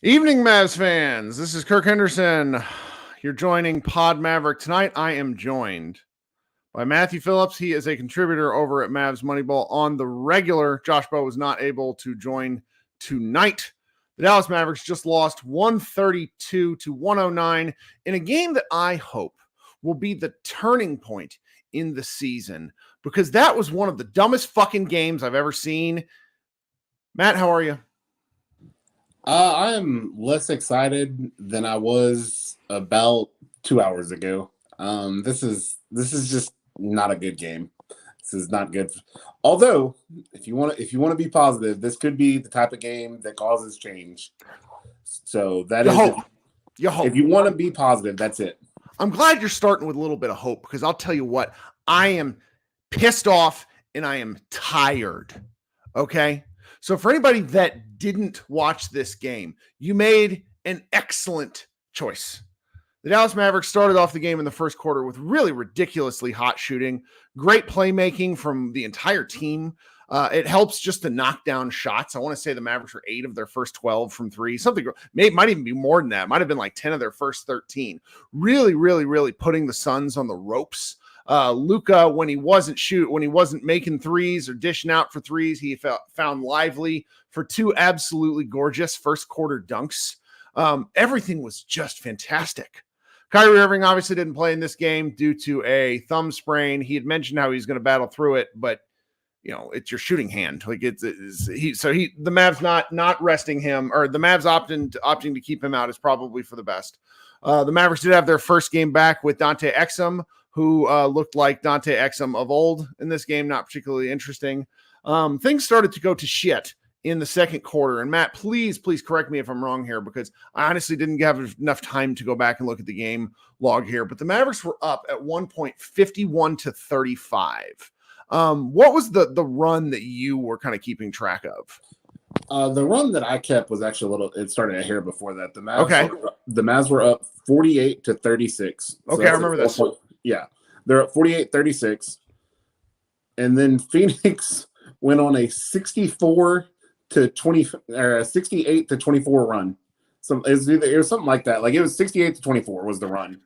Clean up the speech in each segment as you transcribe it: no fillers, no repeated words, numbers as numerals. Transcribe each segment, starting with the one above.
Evening, Mavs fans. This is Kirk Henderson. You're joining Pod Maverick. Tonight, I am joined by Matthew Phillips. He is a contributor over at Mavs Moneyball on the regular. Josh Bowe was not able to join tonight. The Dallas Mavericks just lost 132-109 in a game that I hope will be the turning point in the season, because that was one of the dumbest fucking games I've ever seen. Matt, how are you? I am less excited than I was about 2 hours ago. This is just not a good game. This is not good. Although, if you want to be positive, this could be the type of game that causes change. So that is hope. If you want to be positive, that's it. I'm glad you're starting with a little bit of hope, because I'll tell you what, I am pissed off and I am tired. Okay? So for anybody that didn't watch this game, you made an excellent choice. The Dallas Mavericks started off the game in the first quarter with really ridiculously hot shooting, great playmaking from the entire team. It helps just to knock down shots. I want to say the Mavericks were 8 of their first 12 from three. Something might even be more than that. Might have been like 10 of their first 13. Really, really, really putting the Suns on the ropes. Luka, when he wasn't making threes or dishing out for threes, he found Lively for 2 absolutely gorgeous first quarter dunks. Everything was just fantastic. Kyrie Irving obviously didn't play in this game due to a thumb sprain. He had mentioned how he's going to battle through it, but it's your shooting hand. Like the Mavs not resting him, or the Mavs opting to keep him out is probably for the best. The Mavericks did have their first game back with Dante Exum, who looked like Dante Exum of old in this game, not particularly interesting. Things started to go to shit in the second quarter. And Matt, please correct me if I'm wrong here, because I honestly didn't have enough time to go back and look at the game log here. But the Mavericks were up at one point 51-35. What was the run that you were kind of keeping track of? The run that I kept was actually it started a hair before that. The Mavs were up 48-36. Okay, I remember this. Yeah, they're at 48-36, and then Phoenix went on a 68-24 run. So it was something like that. Like it was 68-24 was the run.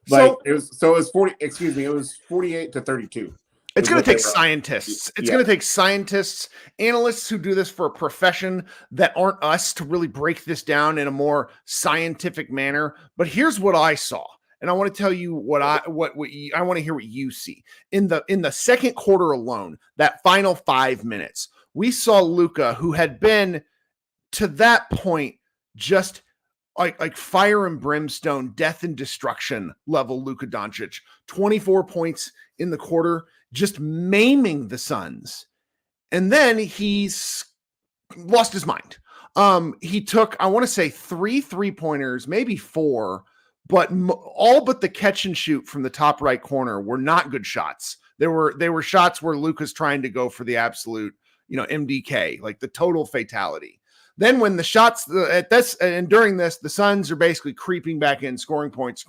Like it was 40. Excuse me, it was 48-32. It's going to take scientists. It's going to take scientists, analysts who do this for a profession that aren't us, to really break this down in a more scientific manner. But here's what I saw. And I want to tell you I want to hear what you see. In the second quarter alone, that final 5 minutes, we saw Luka, who had been to that point just like fire and brimstone, death and destruction level Luka Doncic, 24 points in the quarter, just maiming the Suns. And then he's lost his mind. He took, I want to say 3 3-pointers, maybe 4, but all but the catch and shoot from the top right corner were not good shots. They were shots where Luka's trying to go for the absolute, MDK, like the total fatality. Then when the shots during this, the Suns are basically creeping back in, scoring points.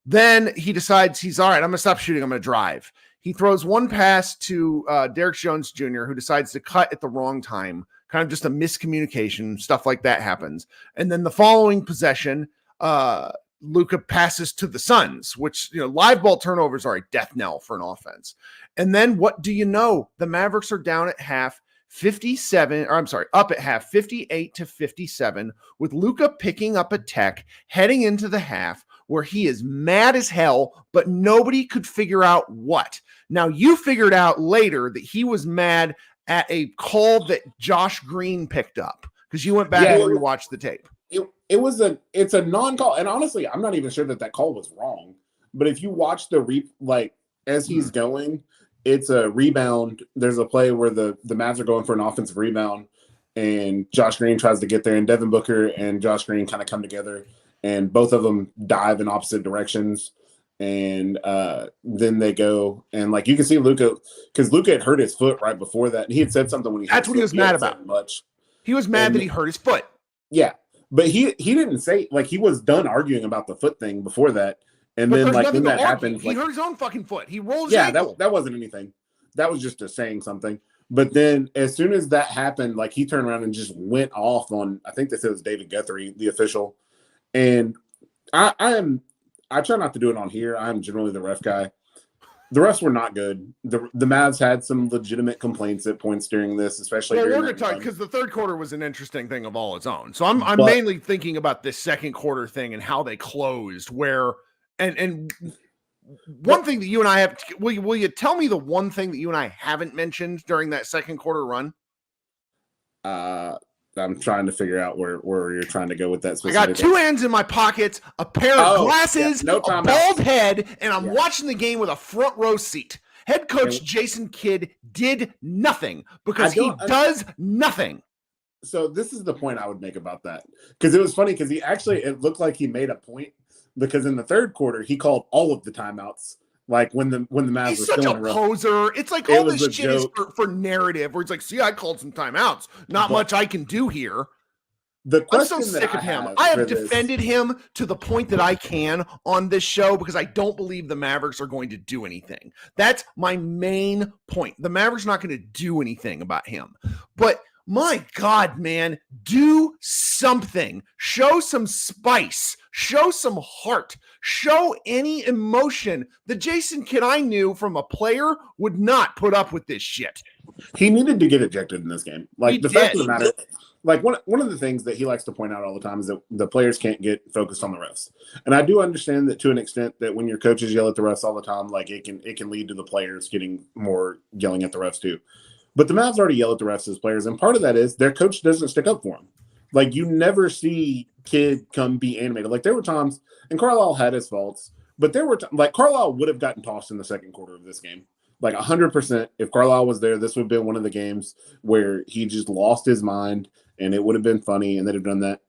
Then he decides he's all right. I'm going to stop shooting. I'm going to drive. He throws one pass to Derek Jones Jr., who decides to cut at the wrong time. Kind of just a miscommunication, stuff like that happens. And then the following possession, Luka passes to the Suns, which, live ball turnovers are a death knell for an offense. And then what do you know? The Mavericks are down at half, up at half, 58-57, with Luka picking up a tech, heading into the half, where he is mad as hell, but nobody could figure out what. Now, you figured out later that he was mad at a call that Josh Green picked up, because you went back and rewatched the tape. It it's a non-call, and honestly, I'm not even sure that call was wrong. But if you watch as he's going, it's a rebound. There's a play where the Mavs are going for an offensive rebound, and Josh Green tries to get there, and Devin Booker and Josh Green kind of come together, and both of them dive in opposite directions. And then they go, and like you can see Luka, because Luka had hurt his foot right before that. And he had said something when that's what he was mad about. He was mad that he hurt his foot. Yeah, but he didn't say, like, he was done arguing about the foot thing before that. And then like when that happened, he hurt his own fucking foot. He rolled his ankle. that wasn't anything. That was just saying something. But then as soon as that happened, like he turned around and just went off on, I think they said it was David Guthrie, the official. And I try not to do it on here. I'm generally the ref guy. The refs were not good. The Mavs had some legitimate complaints at points during this, especially. Well, we're going to talk because the third quarter was an interesting thing of all its own. So I'm mainly thinking about this second quarter thing and how they closed. Where and one thing that you and I have, will you tell me the one thing that you and I haven't mentioned during that second quarter run? I'm trying to figure out where you're trying to go with that. I got two hands in my pockets, a pair of glasses, a bald head, and I'm watching the game with a front row seat. Head coach Jason Kidd did nothing because he does nothing. So this is the point I would make about that. Because it was funny because it looked like he made a point because in the third quarter, he called all of the timeouts. Like when the Mavs He's were such still a poser. It's like all this shit is for narrative where it's like, see, I called some timeouts. Not much I can do here. I'm so sick of him. I have defended him to the point that I can on this show because I don't believe the Mavericks are going to do anything. That's my main point. The Mavericks are not going to do anything about him. But my God, man, do something. Show some spice. Show some heart. Show any emotion. The Jason Kidd I knew from a player would not put up with this shit. He needed to get ejected in this game. Like the fact of the matter, like one of the things that he likes to point out all the time is that the players can't get focused on the refs. And I do understand that to an extent that when your coaches yell at the refs all the time, like it can lead to the players getting more yelling at the refs too. But the Mavs already yell at the refs as players, and part of that is their coach doesn't stick up for them. Like, you never see Kidd come be animated. Like, there were times, and Carlisle had his faults, but there were like Carlisle would have gotten tossed in the second quarter of this game. Like 100%. If Carlisle was there, this would have been one of the games where he just lost his mind, and it would have been funny, and they'd have done that.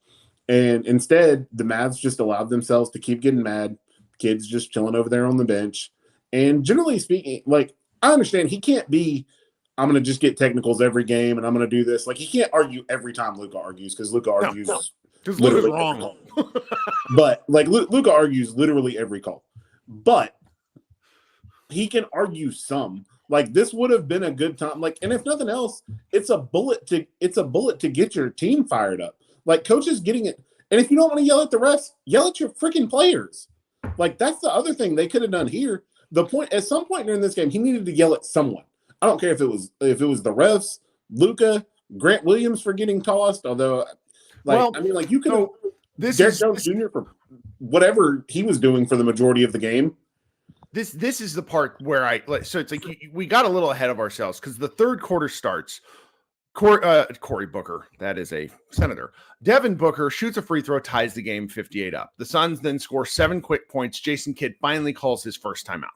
And instead, the Mavs just allowed themselves to keep getting mad. Kids just chilling over there on the bench. And generally speaking, like, I understand he can't be, I'm going to just get technicals every game and I'm going to do this. Like, he can't argue every time Luka argues because Luka argues literally wrong. But like Luka argues literally every call. But he can argue some. Like, this would have been a good time. Like, and if nothing else, it's a bullet to get your team fired up. Like, coaches getting it. And if you don't want to yell at the refs, yell at your freaking players. Like, that's the other thing they could have done here. At some point during this game, he needed to yell at someone. I don't care if it was the refs, Luka, Grant Williams for getting tossed. Although, you could have Derek Jones Jr. for whatever he was doing for the majority of the game. This is the part where so it's like we got a little ahead of ourselves because the third quarter starts. Cory Booker, that is a senator. Devin Booker shoots a free throw, ties the game 58 up. The Suns then score 7 quick points. Jason Kidd finally calls his first timeout.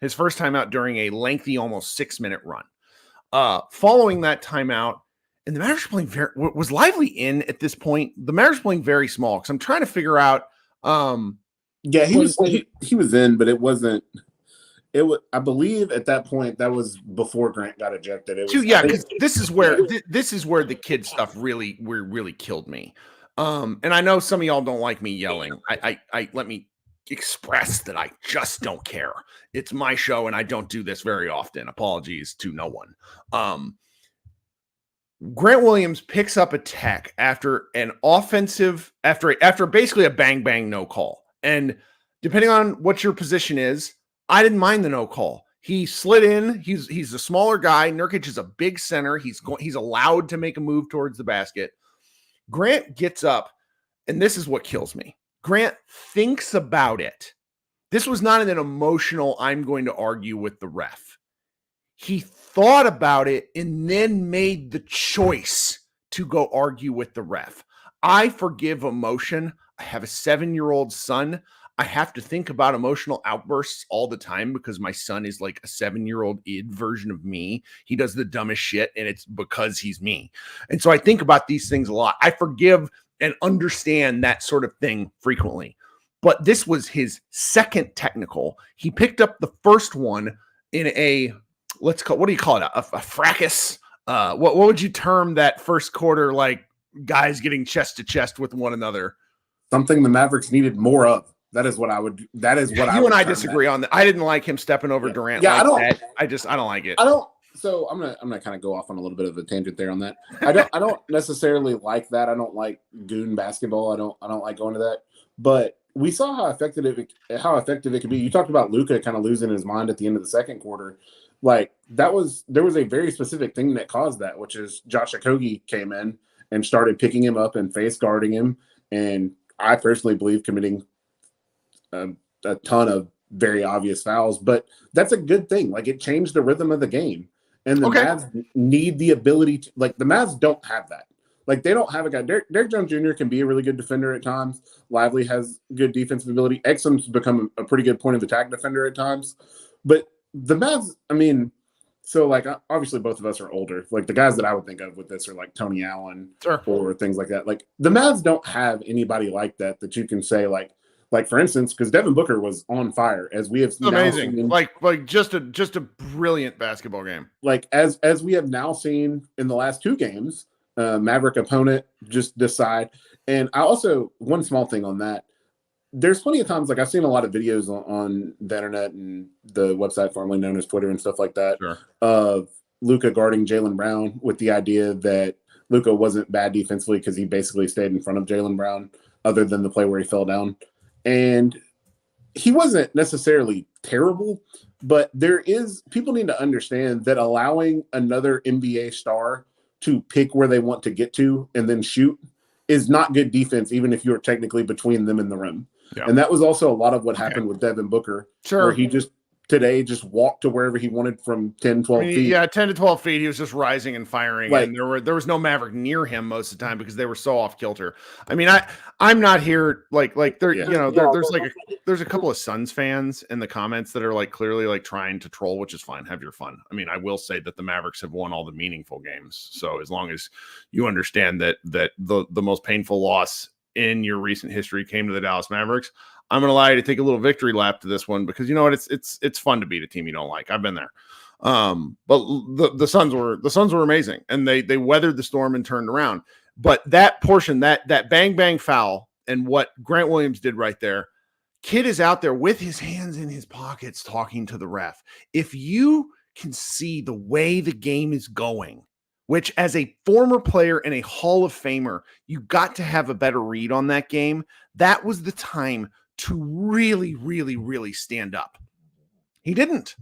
His first timeout during a lengthy, almost 6-minute run. Following that timeout, and the Mavericks playing was Lively in at this point. The Mavericks playing very small because I'm trying to figure out. He was in, but it wasn't. It was, I believe, at that point that was before Grant got ejected. Because this is where the kid stuff really killed me. And I know some of y'all don't like me yelling. I let me express that I just don't care. It's my show and I don't do this very often. Apologies to no one. Grant Williams picks up a tech after basically a bang no call. And depending on what your position is, I didn't mind the no call. He slid in. He's a smaller guy. Nurkic is a big center. He's allowed to make a move towards the basket. Grant gets up, and this is what kills me. Grant thinks about it. This was not an emotional, I'm going to argue with the ref. He thought about it and then made the choice to go argue with the ref. I forgive emotion. I have a 7-year-old son. I have to think about emotional outbursts all the time because my son is like a 7-year-old id version of me. He does the dumbest shit, and it's because he's me. And so I think about these things a lot. I forgive and understand that sort of thing frequently. But this was his second technical. He picked up the first one in a, what do you call it? A fracas? What would you term that first quarter, like guys getting chest to chest with one another? Something the Mavericks needed more of. That is what I would. That is what you and I disagree on that. I didn't like him stepping over Durant. Yeah, like I don't like it. I don't. So I'm gonna kind of go off on a little bit of a tangent there on that. I don't necessarily like that. I don't like goon basketball. I don't like going to that. But we saw how effective it could be. You talked about Luka kind of losing his mind at the end of the second quarter. Like there was a very specific thing that caused that, which is Josh Okogie came in and started picking him up and face guarding him, and I personally believe committing a ton of very obvious fouls, but that's a good thing. Like it changed the rhythm of the game, and the Mavs need the ability to, like the Mavs don't have that. Like they don't have a guy. Derrick Jones Jr. can be a really good defender at times. Lively has good defensive ability. Exum's become a pretty good point of attack defender at times, but the Mavs, I mean, so like obviously both of us are older. Like the guys that I would think of with this are like Tony Allen or things like that. Like the Mavs don't have anybody like that you can say like for instance, because Devin Booker was on fire, as we have amazing, seen, like just a brilliant basketball game. Like as we have now seen in the last two games, Maverick opponent just decide. And I also, one small thing on that, there's plenty of times, like I've seen a lot of videos on the internet and the website formerly known as Twitter and stuff like that, of Luka guarding Jaylen Brown with the idea that Luka wasn't bad defensively because he basically stayed in front of Jaylen Brown, other than the play where he fell down. And he wasn't necessarily terrible, but people need to understand that allowing another NBA star to pick where they want to get to and then shoot is not good defense, even if you're technically between them and the rim. Yeah. And that was also a lot of what happened with Devin Booker, where he just walked to wherever he wanted from 10, 12 feet. Yeah, 10 to 12 feet. He was just rising and firing. Like, and there was no Maverick near him most of the time because they were so off kilter. I mean, I'm not here like there, there's a couple of Suns fans in the comments that are like clearly like trying to troll, which is fine. Have your fun. I mean, I will say that the Mavericks have won all the meaningful games. So as long as you understand that the most painful loss in your recent history came to the Dallas Mavericks, I'm going to allow you to take a little victory lap to this one because you know what? It's fun to beat a team you don't like. I've been there. But the Suns were amazing, and they weathered the storm and turned around. But that portion, that bang bang foul, and what Grant Williams did right there, kid is out there with his hands in his pockets talking to the ref. If you can see the way the game is going, which as a former player and a Hall of Famer, you got to have a better read on that game. That was the time to really, really, really stand up. He didn't.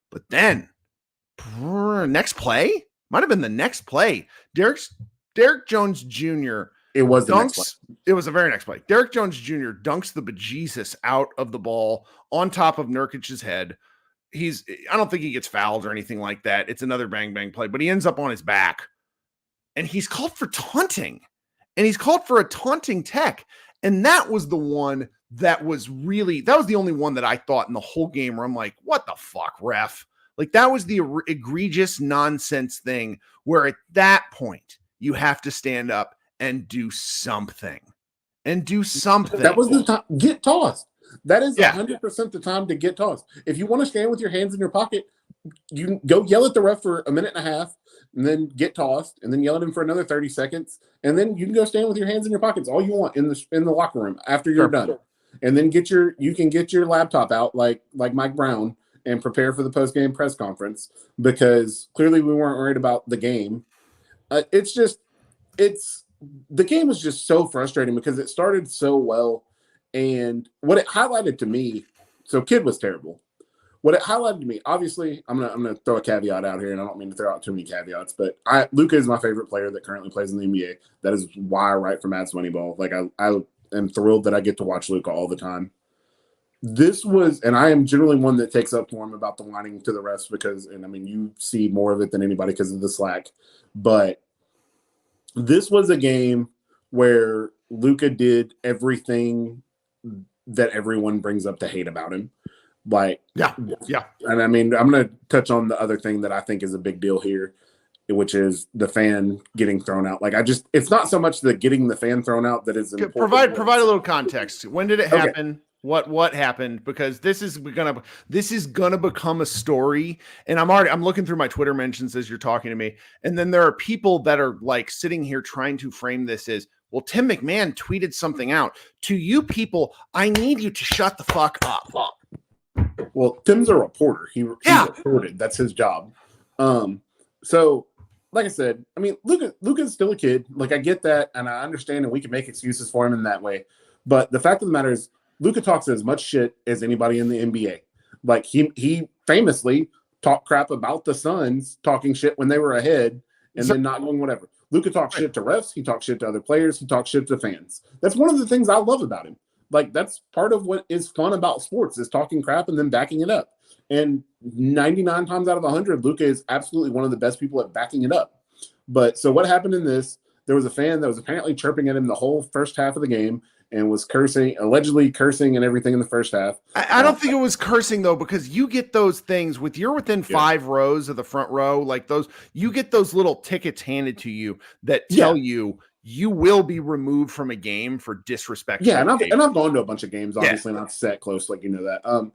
But then, next play? Might have been the next play. Derrick Jones Jr. It was the next play. It was the very next play. Derrick Jones Jr. dunks the bejesus out of the ball on top of Nurkic's head. I don't think he gets fouled or anything like that. It's another bang bang play, but he ends up on his back. And he's called for taunting. And he's called for a taunting tech. And that was the one that was the only one that I thought in the whole game where I'm like, what the fuck, ref? Like that was the egregious nonsense thing where at that point you have to stand up and do something. That was the time. Get tossed. That is 100% the time to get tossed. If you want to stand with your hands in your pocket, you can go yell at the ref for a minute and a half and then get tossed and then yell at him for another 30 seconds. And then you can go stand with your hands in your pockets all you want in the locker room after you're done. And then you can get your laptop out like Mike Brown and prepare for the post-game press conference because clearly we weren't worried about the game. The game was just so frustrating because it started so well. And what it highlighted to me, so kid was terrible. What it highlighted to me, obviously, I'm gonna throw a caveat out here, and I don't mean to throw out too many caveats, but Luka is my favorite player that currently plays in the NBA. That is why I write for Mavs Moneyball. Like I am thrilled that I get to watch Luka all the time. And I am generally one that takes up for him about the whining to the refs because, and I mean, you see more of it than anybody because of the slack. But This was a game where Luka did everything that everyone brings up to hate about him. Like, yeah. And I mean, I'm going to touch on the other thing that I think is a big deal here, which is the fan getting thrown out. Like, it's not so much the getting the fan thrown out that is important. Provide a little context. When did it happen? Okay. What happened? Because this is gonna become a story. And I'm looking through my Twitter mentions as you're talking to me. And then there are people that are like sitting here trying to frame this as, well, Tim McMahon tweeted something out. To you people, I need you to shut the fuck up. Well, Tim's a reporter. He reported. That's his job. So like I said, I mean, Luka's still a kid. Like, I get that, and I understand, and we can make excuses for him in that way. But the fact of the matter is, Luka talks as much shit as anybody in the NBA. Like, he famously talked crap about the Suns, talking shit when they were ahead, and then not doing whatever. Luka talks shit to refs. He talks shit to other players. He talks shit to fans. That's one of the things I love about him. Like, that's part of what is fun about sports, is talking crap and then backing it up. And 99 times out of 100, Luka is absolutely one of the best people at backing it up. But so what happened in this, there was a fan that was apparently chirping at him the whole first half of the game and was allegedly cursing and everything in the first half. I don't think it was cursing, though, because you get those things you're within 5 rows of the front row, like those, you get those little tickets handed to you that tell you will be removed from a game for disrespect. Yeah, and I've gone to a bunch of games, obviously, not set close, like, you know that.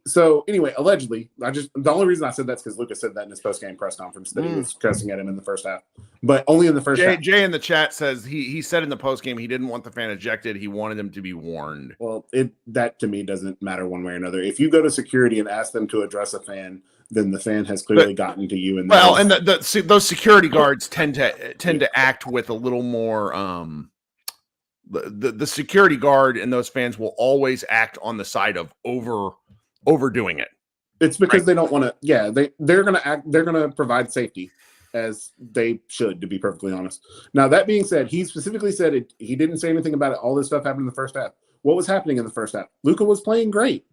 So anyway, allegedly, the only reason I said that's because Luka said that in his post-game press conference that he was cussing at him in the first half, but only in the first half. Jay in the chat says he said in the post-game he didn't want the fan ejected. He wanted him to be warned. Well, that to me doesn't matter one way or another. If you go to security and ask them to address a fan, then the fan has clearly gotten to you. And those security guards tend to act with a little more. The security guard and those fans will always act on the side of overdoing it. It's because they don't want to. Yeah, they're going to act. They're going to provide safety, as they should, to be perfectly honest. Now, that being said, he specifically said it. He didn't say anything about it. All this stuff happened in the first half. What was happening in the first half? Luka was playing great.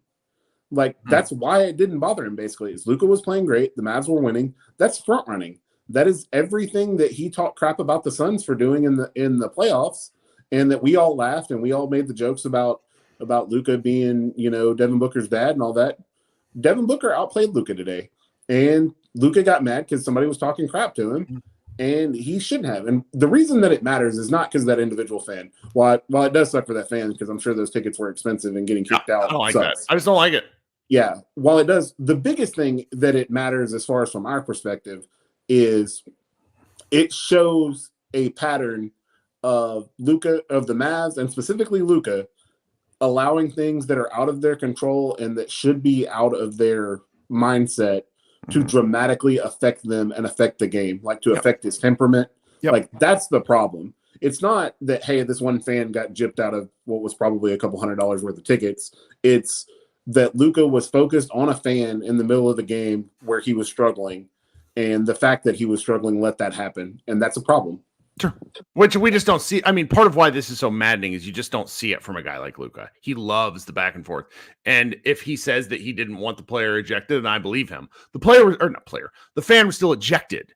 Like, that's why it didn't bother him, basically. Is Luka was playing great. The Mavs were winning. That's front running. That is everything that he talked crap about the Suns for doing in the playoffs, and that we all laughed and we all made the jokes about Luka being, Devin Booker's dad and all that. Devin Booker outplayed Luka today, and Luka got mad because somebody was talking crap to him, and he shouldn't have. And the reason that it matters is not because of that individual fan. While it does suck for that fan, because I'm sure those tickets were expensive and getting kicked out. I don't like that. I just don't like it. Yeah. While it does, the biggest thing that it matters as far as from our perspective is it shows a pattern of the Mavs, and specifically Luka, allowing things that are out of their control and that should be out of their mindset to dramatically affect them and affect the game, like to affect his temperament. Like, that's the problem. It's not that, hey, this one fan got gypped out of what was probably a couple $100 worth of tickets. It's that Luka was focused on a fan in the middle of the game where he was struggling, and the fact that he was struggling let that happen, and that's a problem. Sure. Which we just don't see. I mean, part of why this is so maddening is you just don't see it from a guy like Luka. He loves the back and forth. And if he says that he didn't want the player ejected, and I believe him, the fan was still ejected.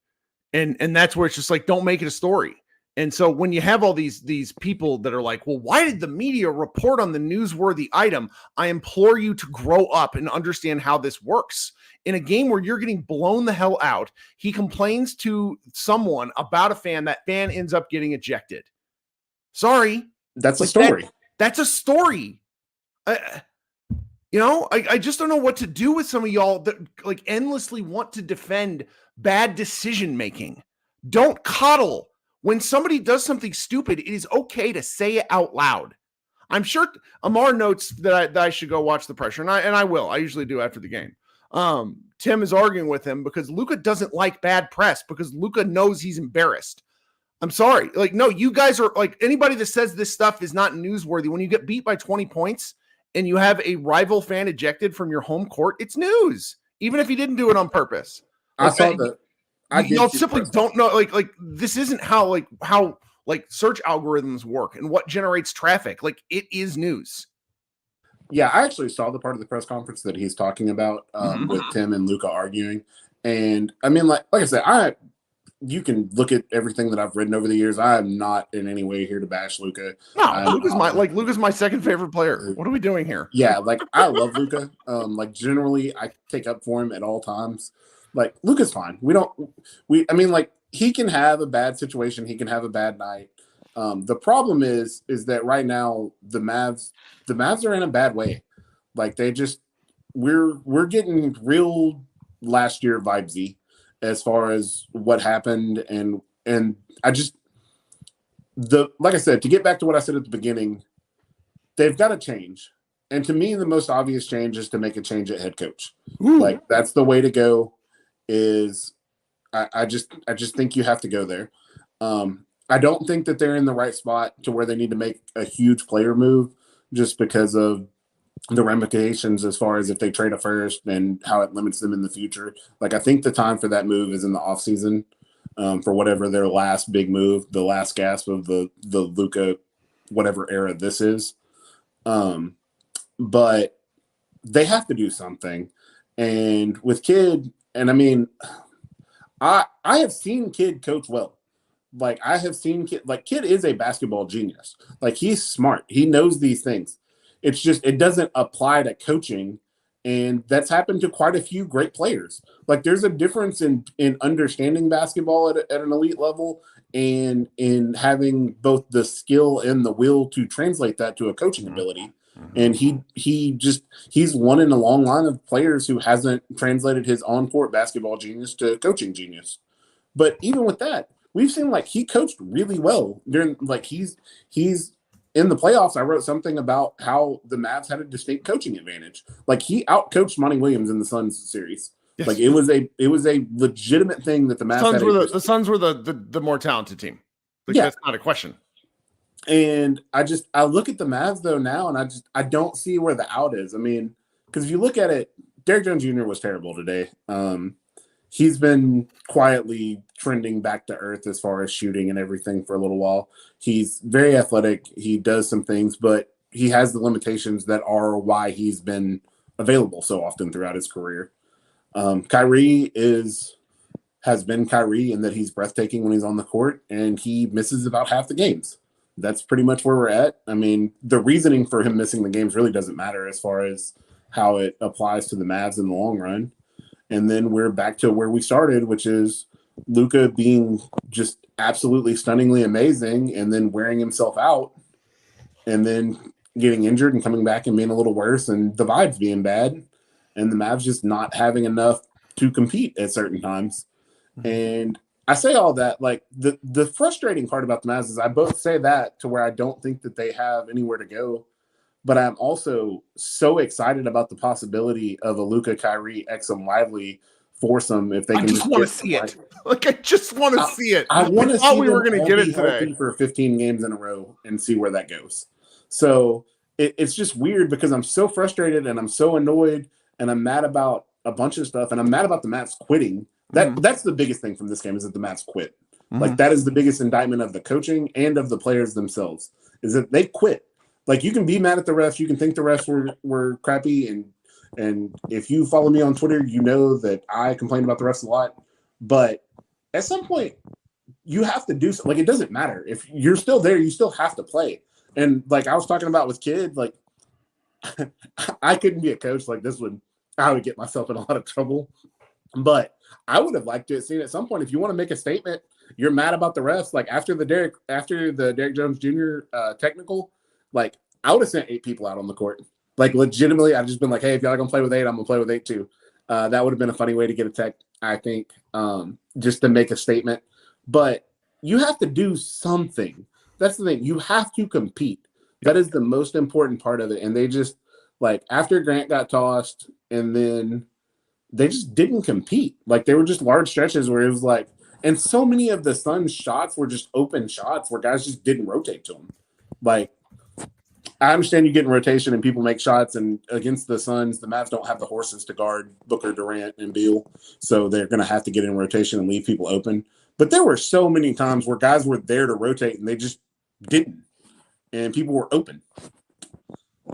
And that's where it's just like, don't make it a story. And so when you have all these people that are like, well, why did the media report on the newsworthy item? I implore you to grow up and understand how this works. In a game where you're getting blown the hell out, he complains to someone about a fan. That fan ends up getting ejected. Sorry. That's a story. That's a story. I just don't know what to do with some of y'all that like endlessly want to defend bad decision-making. Don't coddle. When somebody does something stupid, it is okay to say it out loud. I'm sure Amar notes that I should go watch the pressure, and I will. I usually do after the game. Tim is arguing with him because Luka doesn't like bad press because Luka knows he's embarrassed. I'm sorry. Like, no, you guys are like, anybody that says this stuff is not newsworthy. When you get beat by 20 points and you have a rival fan ejected from your home court, it's news, even if he didn't do it on purpose. I saw that. You simply don't know. Like this isn't how search algorithms work and what generates traffic. Like, it is news. Yeah, I actually saw the part of the press conference that he's talking about with Tim and Luka arguing. And I mean, like I said, you can look at everything that I've written over the years. I am not in any way here to bash Luka. No, Luka's my second favorite player. What are we doing here? Yeah, like I love Luka. Like generally, I take up for him at all times. Like Luka's fine. I mean, like he can have a bad situation. He can have a bad night. The problem is that right now the Mavs are in a bad way. Like we're getting real last year vibesy as far as what happened, and I just like I said, to get back to what I said at the beginning, they've got to change. And to me, the most obvious change is to make a change at head coach. Ooh. Like that's the way to go. I just think you have to go there. I don't think that they're in the right spot to where they need to make a huge player move just because of the ramifications as far as if they trade a first and how it limits them in the future. Like I think the time for that move is in the offseason for whatever their last big move, the last gasp of the Luka whatever era this is. But they have to do something. And with Kidd, and I mean, I have seen Kidd coach well. Like I have seen Kidd, like Kidd is a basketball genius. Like he's smart. He knows these things. It's just, it doesn't apply to coaching. And that's happened to quite a few great players. Like there's a difference in understanding basketball at an elite level and in having both the skill and the will to translate that to a coaching ability. And he's one in a long line of players who hasn't translated his on-court basketball genius to coaching genius. But even with that, we've seen like he coached really well during like he's in the playoffs. I wrote something about how the Mavs had a distinct coaching advantage. Like he outcoached Monty Williams in the Suns series. Yes. Like it was a legitimate thing that the Mavs the Suns were the more talented team. Like, yeah, that's not a question. And I look at the Mavs though now, and I don't see where the out is. I mean, because if you look at it, Derrick Jones Jr. was terrible today. He's been quietly trending back to earth as far as shooting and everything for a little while. He's very athletic. He does some things, but he has the limitations that are why he's been available so often throughout his career. Kyrie has been Kyrie in that he's breathtaking when he's on the court, and he misses about half the games. That's pretty much where we're at. I mean, the reasoning for him missing the games really doesn't matter as far as how it applies to the Mavs in the long run. And then we're back to where we started, which is Luka being just absolutely stunningly amazing and then wearing himself out and then getting injured and coming back and being a little worse and the vibes being bad and the Mavs just not having enough to compete at certain times. And I say all that, like the frustrating part about the Mavs is I both say that to where I don't think that they have anywhere to go, but I'm also so excited about the possibility of a Luka, Kyrie, Exum, Lively foursome if they can. I just want to see it. Like I just want to see it. I want to see we were going to get it today for 15 games in a row and see where that goes. So it's just weird because I'm so frustrated and I'm so annoyed and I'm mad about a bunch of stuff and I'm mad about the Mavs quitting. That's the biggest thing from this game is that the Mavs quit. Like that is the biggest indictment of the coaching and of the players themselves is that they quit. Like you can be mad at the refs, you can think the refs were crappy, and if you follow me on Twitter, you know that I complain about the refs a lot. But at some point, you have to do something. Like it doesn't matter if you're still there, you still have to play. And like I was talking about with Kidd, like I couldn't be a coach like this I would get myself in a lot of trouble. But I would have liked to have seen at some point if you want to make a statement, you're mad about the refs. Like after the Derrick Jones Jr. Technical, like I would have sent 8 people out on the court. Like legitimately, I've just been like, hey, if y'all are gonna play with 8, I'm gonna play with 8 too. That would have been a funny way to get a tech, I think, just to make a statement. But you have to do something. That's the thing. You have to compete. That is the most important part of it. And they just like after Grant got tossed, and then they just didn't compete. Like they were just large stretches where it was like, and so many of the Suns' shots were just open shots where guys just didn't rotate to them. Like I understand you get in rotation and people make shots, and against the Suns, the Mavs don't have the horses to guard Booker, Durant, and Beal, so they're going to have to get in rotation and leave people open. But there were so many times where guys were there to rotate and they just didn't, and people were open.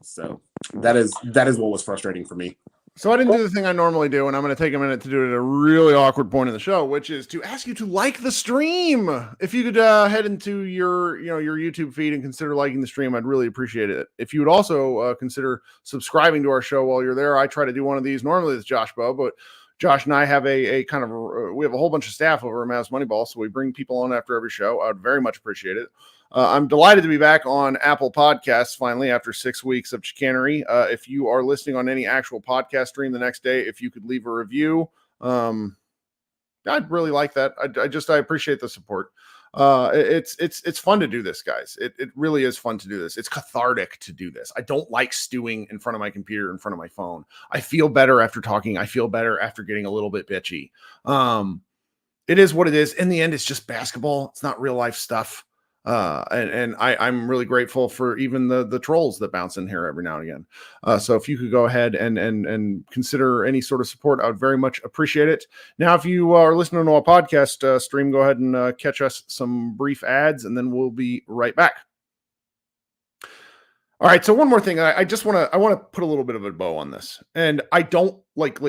So that is what was frustrating for me. So I didn't do the thing I normally do, and I'm going to take a minute to do it at a really awkward point in the show, which is to ask you to like the stream. If you could head into your YouTube feed and consider liking the stream, I'd really appreciate it. If you would also consider subscribing to our show while you're there, I try to do one of these. Normally it's Josh Bow, but Josh and I have a kind of we have a whole bunch of staff over at Mavs Moneyball, so we bring people on after every show. I would very much appreciate it. I'm delighted to be back on Apple Podcasts finally after 6 weeks of chicanery. If you are listening on any actual podcast stream the next day, if you could leave a review, I'd really like that. I appreciate the support. It's fun to do this, guys. It really is fun to do this. It's cathartic to do this. I don't like stewing in front of my computer, in front of my phone. I feel better after talking. I feel better after getting a little bit bitchy. It is what it is. In the end, it's just basketball. It's not real life stuff. I'm really grateful for even the trolls that bounce in here every now and again. So if you could go ahead and consider any sort of support, I would very much appreciate it. Now, if you are listening to a podcast stream, go ahead and catch us some brief ads, and then we'll be right back. All right. So one more thing, I want to put a little bit of a bow on this, and I don't like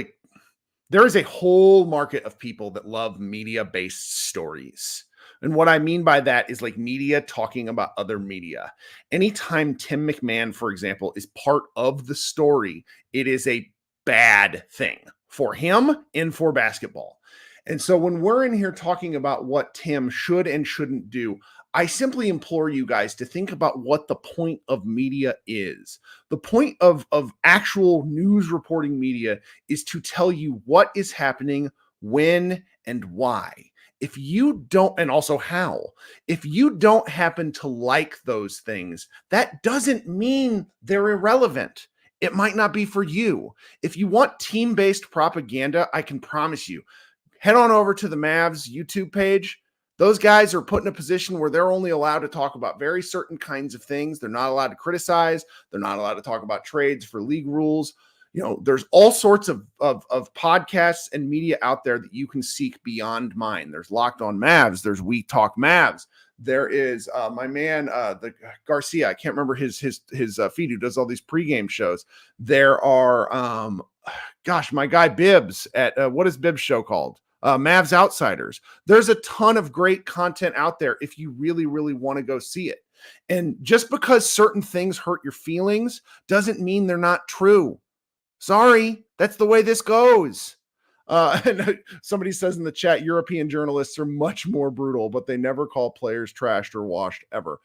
there is a whole market of people that love media-based stories. And what I mean by that is like media talking about other media. Anytime Tim McMahon, for example, is part of the story, it is a bad thing for him and for basketball. And so when we're in here talking about what Tim should and shouldn't do, I simply implore you guys to think about what the point of media is. The point of actual news reporting media is to tell you what is happening, when, and why. If you don't, and also how, if you don't happen to like those things, that doesn't mean they're irrelevant. It might not be for you. If you want team-based propaganda, I can promise you, head on over to the Mavs YouTube page. Those guys are put in a position where they're only allowed to talk about very certain kinds of things. They're not allowed to criticize. They're not allowed to talk about trades for league rules. You know, there's all sorts of podcasts and media out there that you can seek beyond mine. There's Locked On Mavs. There's We Talk Mavs. There is my man, the Garcia. I can't remember his feed, who does all these pregame shows. There are, my guy Bibbs at what is Bibbs' show called? Mavs Outsiders. There's a ton of great content out there if you really, really want to go see it. And just because certain things hurt your feelings doesn't mean they're not true. Sorry, that's the way this goes. And somebody says in the chat, European journalists are much more brutal, but they never call players trashed or washed ever.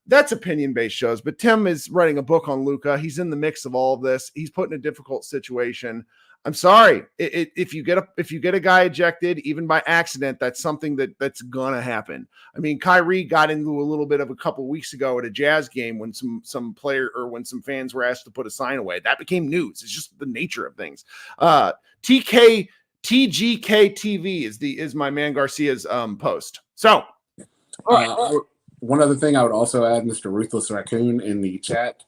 That's opinion-based shows, but Tim is writing a book on Luka. He's in the mix of all of this. He's put in a difficult situation. I'm sorry. If you get a guy ejected, even by accident, that's something that's gonna happen. I mean, Kyrie got into a little bit of a couple weeks ago at a Jazz game when some player or when some fans were asked to put a sign away. That became news. It's just the nature of things. TGK TV is my man Garcia's post. So, all right. One other thing I would also add, Mr. Ruthless Raccoon in the chat.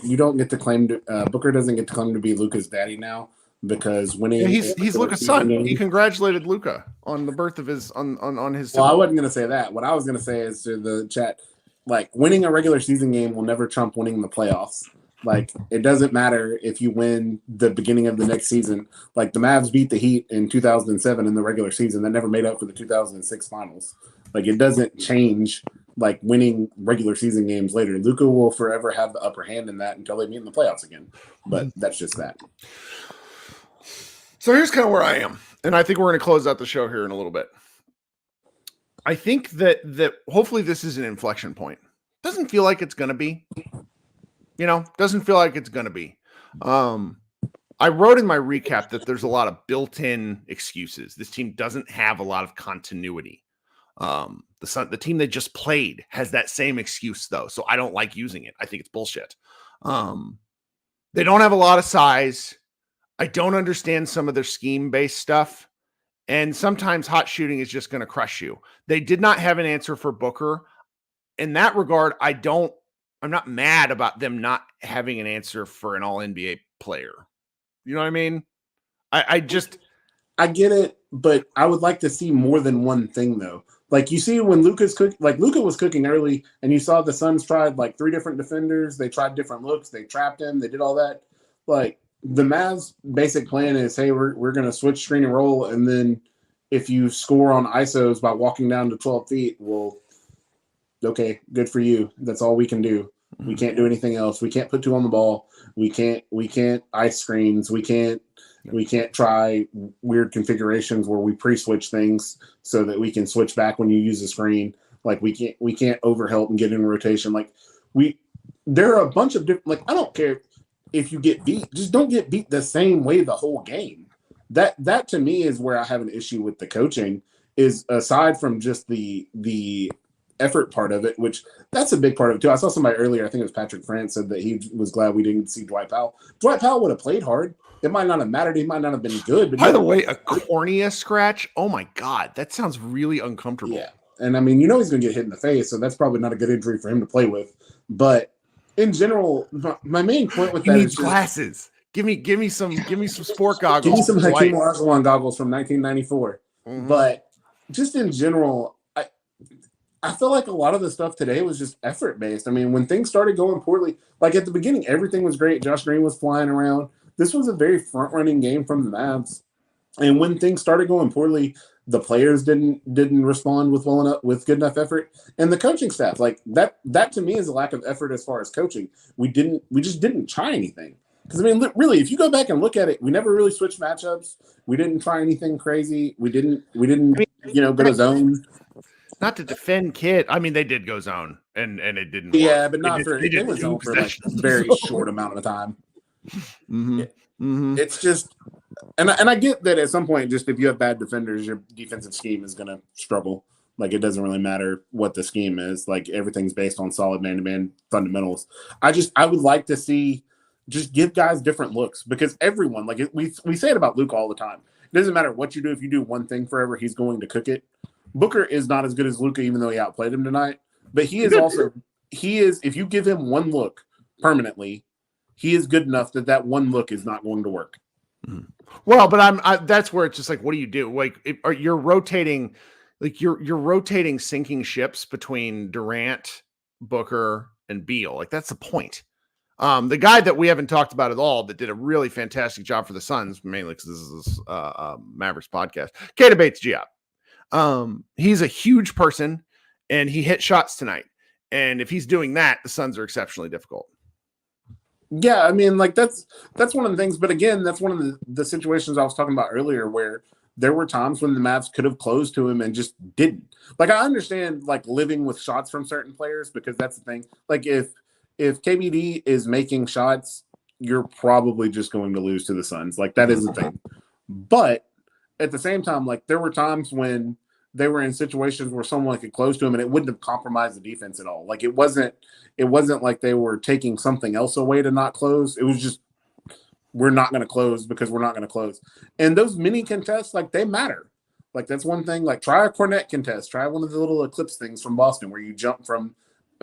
You don't get to claim Booker doesn't get to claim to be Luka's daddy now, because winning he's Luka's son. He congratulated Luka on the birth of his on his. Well, I wasn't going to say that. What I was going to say is to the chat, like, winning a regular season game will never trump winning the playoffs. Like, it doesn't matter if you win the beginning of the next season. Like, the Mavs beat the Heat in 2007 in the regular season. That never made up for the 2006 finals. Like, it doesn't change, like, winning regular season games later. Luka will forever have the upper hand in that until they meet in the playoffs again. But that's just that. So here's kind of where I am. And I think we're going to close out the show here in a little bit. I think that hopefully this is an inflection point. Doesn't feel like it's going to be. Doesn't feel like it's going to be. I wrote in my recap that there's a lot of built-in excuses. This team doesn't have a lot of continuity. The team they just played has that same excuse, though, so I don't like using it. I think it's bullshit. They don't have a lot of size. I don't understand some of their scheme-based stuff, and sometimes hot shooting is just going to crush you. They did not have an answer for Booker. In that regard, I'm not mad about them not having an answer for an all-NBA player. You know what I mean? I get it, but I would like to see more than one thing, though. Like, you see when Luka was cooking early, and you saw the Suns tried like 3 different defenders. They tried different looks. They trapped him. They did all that. Like, the Mavs' basic plan is, hey, we're going to switch screen and roll, and then if you score on ISOs by walking down to 12 feet, well, okay, good for you. That's all we can do. We can't do anything else. We can't put two on the ball. We can't ice screens. We can't try weird configurations where we pre-switch things so that we can switch back when you use the screen. Like we can't overhelp and get in rotation. Like there are a bunch of different, like, I don't care if you get beat, just don't get beat the same way the whole game. That to me is where I have an issue with the coaching, is aside from just the effort part of it, which that's a big part of it too. I saw somebody earlier, I think it was Patrick France, said that he was glad we didn't see Dwight Powell. Dwight Powell would have played hard. It might not have mattered. He might not have been good. But by the way, a cornea scratch. Oh my God, that sounds really uncomfortable. Yeah, and I mean, he's going to get hit in the face, so that's probably not a good injury for him to play with. But in general, my main point with that is glasses. Give me some sport goggles. Give me some Hakeem Olajuwon goggles from 1994. Mm-hmm. But just in general, I feel like a lot of the stuff today was just effort based. I mean, when things started going poorly, like at the beginning, everything was great. Josh Green was flying around. This was a very front running game from the Mavs. And when things started going poorly, the players didn't respond with good enough effort, and the coaching staff, like that to me is a lack of effort as far as coaching. We just didn't try anything. Because I mean, really, if you go back and look at it, we never really switched matchups. We didn't try anything crazy. We didn't go to zone. Not to defend Kid. I mean, they did go zone, and it didn't. Yeah, work. But not for it was zone for like a very short amount of time. Mm-hmm. Mm-hmm. It's just, and I get that at some point, just if you have bad defenders, your defensive scheme is going to struggle. Like, it doesn't really matter what the scheme is. Like, everything's based on solid man-to-man fundamentals. I would like to see, just give guys different looks, because everyone, like we say it about Luka all the time. It doesn't matter what you do. If you do one thing forever, he's going to cook it. Booker is not as good as Luka, even though he outplayed him tonight. But he is, if you give him one look permanently, he is good enough that one look is not going to work. Well, but that's where it's just like, what do you do? Like, you're rotating, like you're rotating sinking ships between Durant, Booker, and Beal. Like, that's the point. The guy that we haven't talked about at all that did a really fantastic job for the Suns, mainly because this is Mavericks podcast, Keita Bates-Diop. He's a huge person, and he hit shots tonight. And if he's doing that, the Suns are exceptionally difficult. Yeah, I mean, like that's one of the things. But again, that's one of the situations I was talking about earlier, where there were times when the Mavs could have closed to him and just didn't. Like, I understand like living with shots from certain players, because that's the thing. Like, if KBD is making shots, you're probably just going to lose to the Suns. Like, that is the thing. But at the same time, like, there were times when they were in situations where someone could close to him and it wouldn't have compromised the defense at all. Like, it wasn't like they were taking something else away to not close. It was just, we're not going to close because we're not going to close. And those mini contests, like, they matter. Like, that's one thing. Like, try a Cornet contest. Try one of the little eclipse things from Boston where you jump from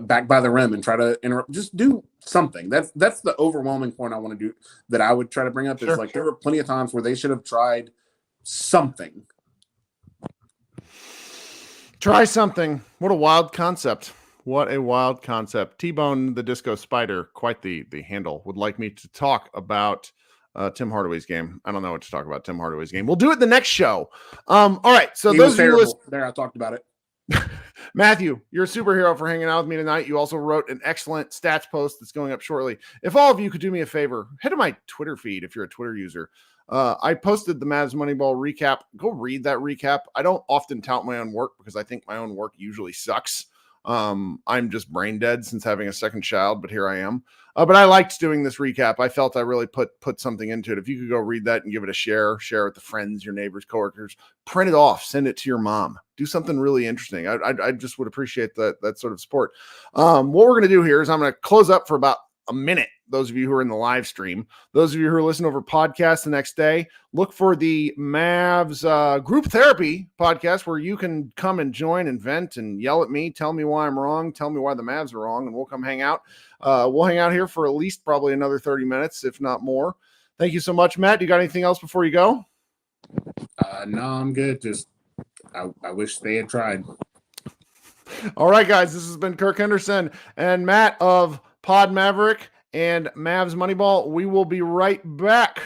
back by the rim and try to interrupt. Just do something. That's the overwhelming point I want to do, that I would try to bring up, is there were plenty of times where they should have tried something. Try something. What a wild concept. What a wild concept. T-Bone the Disco Spider, quite the handle, would like me to talk about Tim Hardaway's game. I don't know what to talk about Tim Hardaway's game. We'll do it the next show. All right. So those of you there, I talked about it. Matthew, you're a superhero for hanging out with me tonight. You also wrote an excellent stats post that's going up shortly. If all of you could do me a favor, head to my Twitter feed if you're a Twitter user. I posted the Mavs Moneyball recap. Go read that recap. I don't often tout my own work because I think my own work usually sucks. I'm just brain dead since having a second child, but here I am. But I liked doing this recap. I felt I really put something into it. If you could go read that and give it a share it with the friends, your neighbors, coworkers, print it off, send it to your mom, do something really interesting. I just would appreciate that sort of support. What we're going to do here is I'm going to close up for about a minute. Those of you who are in the live stream, those of you who are listening over podcast the next day, look for the Mavs group therapy podcast, where you can come and join and vent and yell at me, tell me why I'm wrong, tell me why the Mavs are wrong, and we'll come hang out. We'll hang out here for at least probably another 30 minutes, if not more. Thank you so much, Matt. Do you got anything else before you go? No, I'm good. Just I wish they had tried. All right, guys, this has been Kirk Henderson and Matt of Pod Maverick and Mavs Moneyball. We will be right back.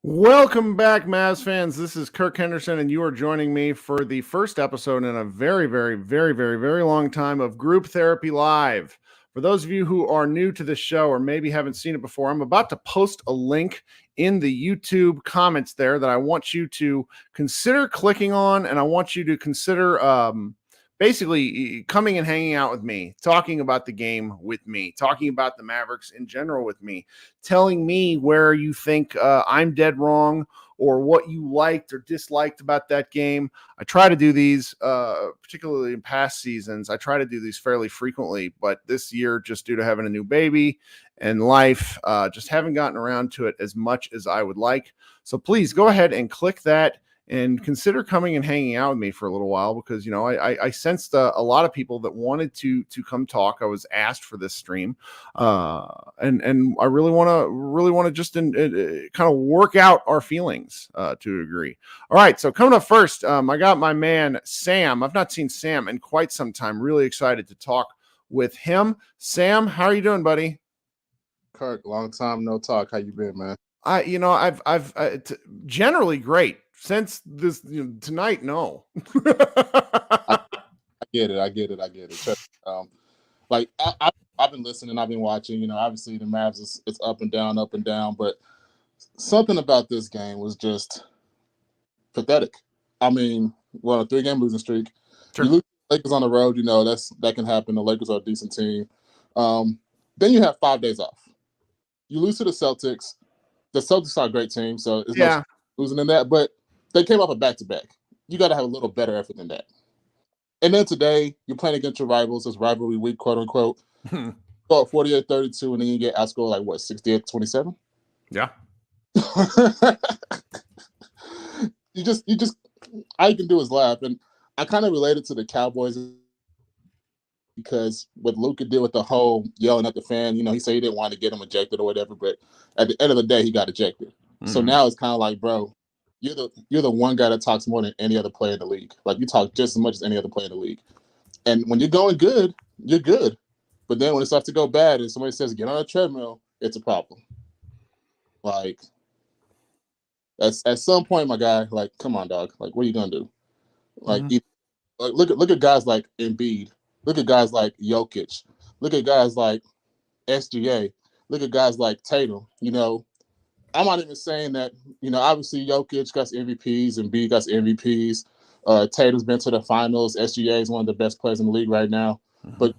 Welcome back, Mavs fans. This is Kirk Henderson, and you are joining me for the first episode in a very, very, very, very, very long time of Group Therapy Live. For those of you who are new to the show or maybe haven't seen it before, I'm about to post a link in the YouTube comments there that I want you to consider clicking on, and I want you to consider basically coming and hanging out with me, talking about the game with me, talking about the Mavericks in general with me, telling me where you think I'm dead wrong or what you liked or disliked about that game. I try to do these, particularly in past seasons. I try to do these fairly frequently, but this year, just due to having a new baby and life, just haven't gotten around to it as much as I would like. So please go ahead and click that and consider coming and hanging out with me for a little while, because, you know, I sensed a lot of people that wanted to come talk. I was asked for this stream, and I really want to just kind of work out our feelings to a degree. All right, so coming up first, I got my man Sam. I've not seen Sam in quite some time. Really excited to talk with him. Sam, how are you doing, buddy? Kirk, long time no talk. How you been, man? I've generally great. Since this tonight, no. I get it. Like I've been listening, I've been watching. You know, obviously the Mavs it's up and down, but something about this game was just pathetic. I mean, well, a 3-game losing streak. Sure. You lose the Lakers on the road, you know that can happen. The Lakers are a decent team. Then you have 5 days off. You lose to the Celtics. The Celtics are a great team, so it's no losing in that, but they came off a back-to-back. You got to have a little better effort than that. And then today, you're playing against your rivals. It's rivalry week, quote-unquote. 48-32, and then you get outscored like, what, 68-27? Yeah. you just all you can do is laugh. And I kind of related to the Cowboys because what Luka did with the whole yelling at the fan, you know, he said he didn't want to get him ejected or whatever, but at the end of the day, he got ejected. Mm-hmm. So now it's kind of like, bro, you're the one guy that talks more than any other player in the league. Like, you talk just as much as any other player in the league. And when you're going good, you're good. But then when it starts to go bad and somebody says, get on a treadmill, it's a problem. Like, at some point, my guy, like, come on, dog. Like, what are you going to do? Like, look at guys like Embiid. Look at guys like Jokic. Look at guys like SGA. Look at guys like Tatum. You know, I'm not even saying that, you know, obviously Jokic got MVPs and Embiid got MVPs. Tatum's been to the finals. SGA is one of the best players in the league right now. Mm-hmm. But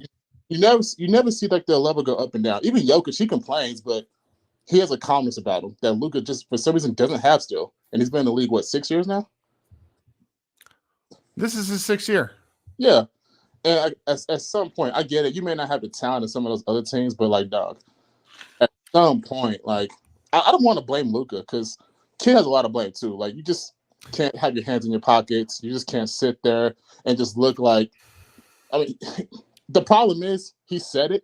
you never see like their level go up and down. Even Jokic, he complains, but he has a calmness about him that Luka just for some reason doesn't have still. And he's been in the league, what, 6 years now? This is his 6th year. Yeah. And at some point, I get it. You may not have the talent of some of those other teams, but like, dog, at some point, like, I don't want to blame Luka because Kid has a lot of blame too. Like, you just can't have your hands in your pockets. You just can't sit there and just look like. I mean, the problem is he said it.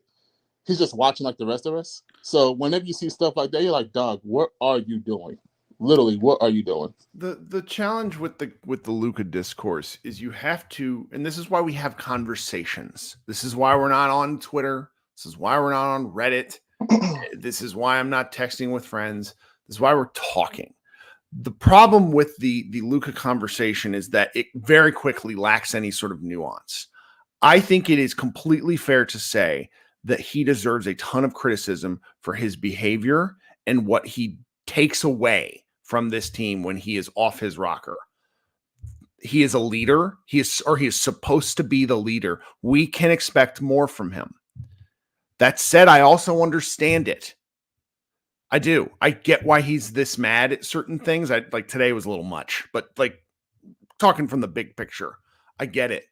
He's just watching like the rest of us. So whenever you see stuff like that, you're like, dog, what are you doing? Literally, what are you doing? The challenge with the Luka discourse is you have to, and this is why we have conversations. This is why we're not on Twitter. This is why we're not on Reddit. This is why I'm not texting with friends. This is why we're talking. The problem with the Luka conversation is that it very quickly lacks any sort of nuance. I think it is completely fair to say that he deserves a ton of criticism for his behavior and what he takes away from this team when he is off his rocker. he is a leader. He is supposed to be the leader. We can expect more from him. That said, I also understand it. I do. I get why he's this mad at certain things. I like today was a little much, but like talking from the big picture, I get it.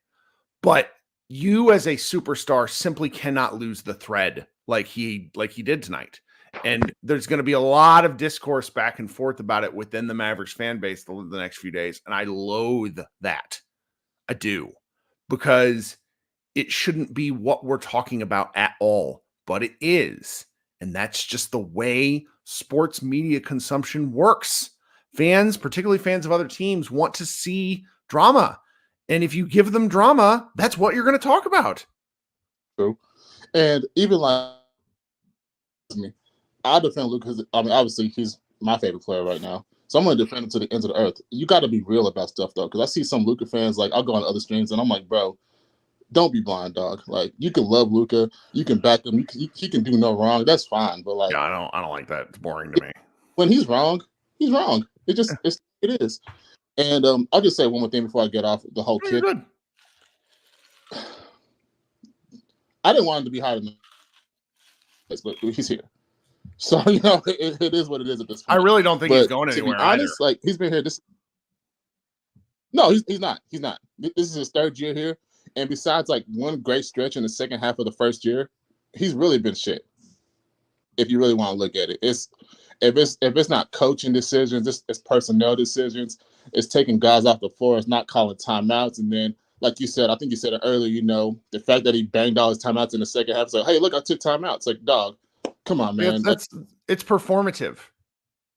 But you as a superstar simply cannot lose the thread like he did tonight. And there's going to be a lot of discourse back and forth about it within the Mavericks fan base the next few days. And I loathe that. I do. Because it shouldn't be what we're talking about at all, but it is. And that's just the way sports media consumption works. Fans, particularly fans of other teams, want to see drama. And if you give them drama, that's what you're going to talk about. True. And even like me, I defend Luka. I mean, obviously, he's my favorite player right now. So I'm going to defend him to the ends of the earth. You got to be real about stuff, though, because I see some Luka fans, like, I'll go on other streams, and I'm like, bro, don't be blind, dog. Like, you can love Luka, you can back him, he can do no wrong. That's fine, but like, yeah, I don't like that. It's boring to me. When he's wrong, he's wrong. It is. And I'll just say one more thing before I get off the whole kid. Good. I didn't want him to be higher than this, but he's here. So it is what it is at this point. I really don't think he's going anywhere. To be honest, like he's been here. No, he's not. He's not. This is his third year here. And besides like one great stretch in the second half of the first year, he's really been shit. If you really want to look at it, if it's not coaching decisions, it's personnel decisions. It's taking guys off the floor. It's not calling timeouts. And then, like you said, I think you said it earlier. The fact that he banged all his timeouts in the second half. So hey, look, I took timeouts. Like, dog, come on, man. It's performative.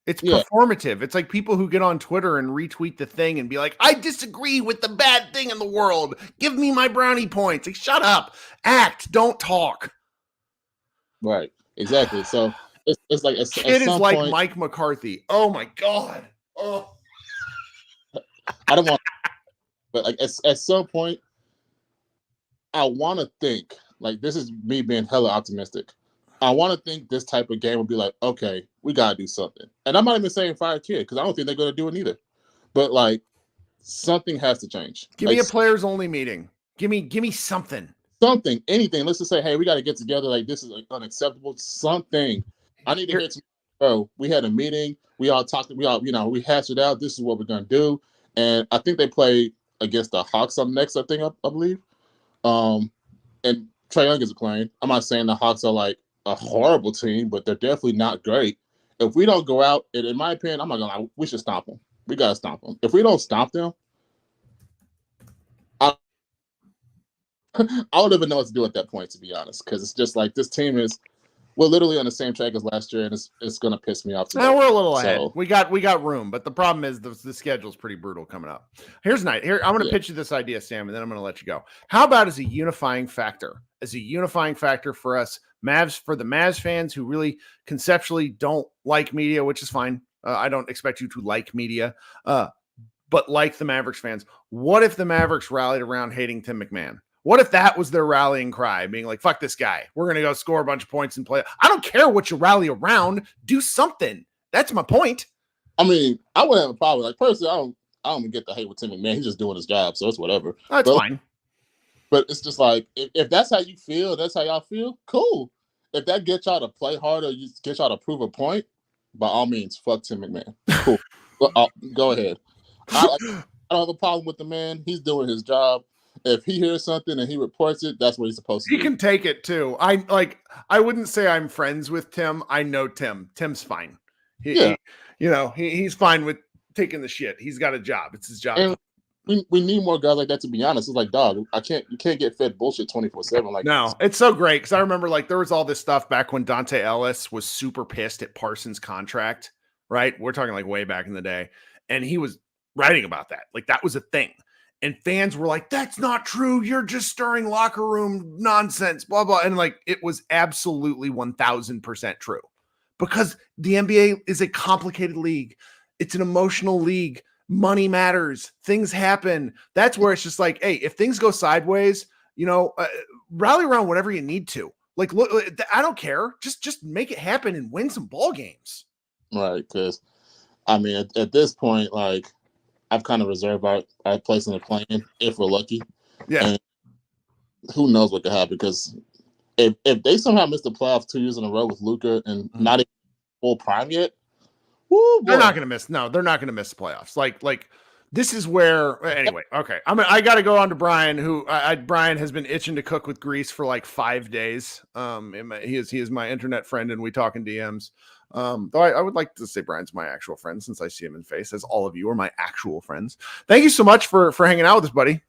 It's performative. It's like people who get on Twitter and retweet the thing and be like, I disagree with the bad thing in the world. Give me my brownie points. Like, shut up. Act. Don't talk. Right. Exactly. So it's like it is like point, Mike McCarthy. Oh my God. Oh. I don't want, but like at some point, I want to think like this is me being hella optimistic. I want to think this type of game will be like, okay, we gotta do something. And I'm not even saying fire kid because I don't think they're gonna do it either. But like something has to change. Give me a players only meeting. Give me something. Something, anything. Let's just say, hey, we got to get together. Like this is like, unacceptable. Something. I need to hear. Bro, we had a meeting. We all talked. We hashed it out. This is what we're gonna do. And I think they play against the Hawks on next. I believe. And Trae Young is playing. I'm not saying the Hawks are like a horrible team, but they're definitely not great. If we don't go out, and in my opinion, I'm not gonna lie, we should stomp them. We gotta stomp them. If we don't stomp them, I don't even know what to do at that point, to be honest, because it's just like this team we're literally on the same track as last year, and it's gonna piss me off. Now we're a little ahead. We got room, but the problem is the schedule's pretty brutal coming up. Here's night. Here I'm gonna pitch you this idea, Sam, and then I'm gonna let you go. How about as a unifying factor? As a unifying factor for us, for the Mavs fans who really conceptually don't like media, which is fine. I don't expect you to like media, but like the Mavericks fans, what if the Mavericks rallied around hating Tim McMahon? What if that was their rallying cry, being like, fuck this guy. We're going to go score a bunch of points and play. I don't care what you rally around. Do something. That's my point. I mean, I wouldn't have a problem. Like, personally, I don't even get the hate with Tim McMahon. He's just doing his job, so it's whatever. That's fine. But it's just like, if that's how you feel, that's how y'all feel, cool. If that gets y'all to play harder, get y'all to prove a point, by all means, fuck Tim McMahon. Cool. Go ahead. I don't have a problem with the man. He's doing his job. If he hears something and he reports it, that's what he's supposed to do. He can take it too. I wouldn't say I'm friends with Tim. I know Tim. Tim's fine. He's fine with taking the shit. He's got a job. It's his job. And we need more guys like that, to be honest. It's like, dog, you can't get fed bullshit 24/7. Like, no, it's so great because I remember like there was all this stuff back when Dante Ellis was super pissed at Parsons' contract, right? We're talking like way back in the day. And he was writing about that. Like that was a thing. And fans were like, that's not true. You're just stirring locker room nonsense, blah, blah. And like, it was absolutely 1000% true because the NBA is a complicated league. It's an emotional league. Money matters. Things happen. That's where it's just like, hey, if things go sideways, rally around whatever you need to. Like, look, I don't care. Just make it happen and win some ball games. Right. Because, I mean, at this point, like, I've kind of reserved our place in the play-in if we're lucky. Yeah. And who knows what could happen, because if they somehow miss the playoffs 2 years in a row with Luka and not even full prime yet, woo, boy. They're not going to miss. No, they're not going to miss the playoffs. Like this is where. Anyway, okay. I got to go on to Brian, who Brian has been itching to cook with grease for like 5 days. He is my internet friend, and we talk in DMs. Though I would like to say Brian's my actual friend, since I see him in face, as all of you are my actual friends. Thank you so much for hanging out with us, buddy.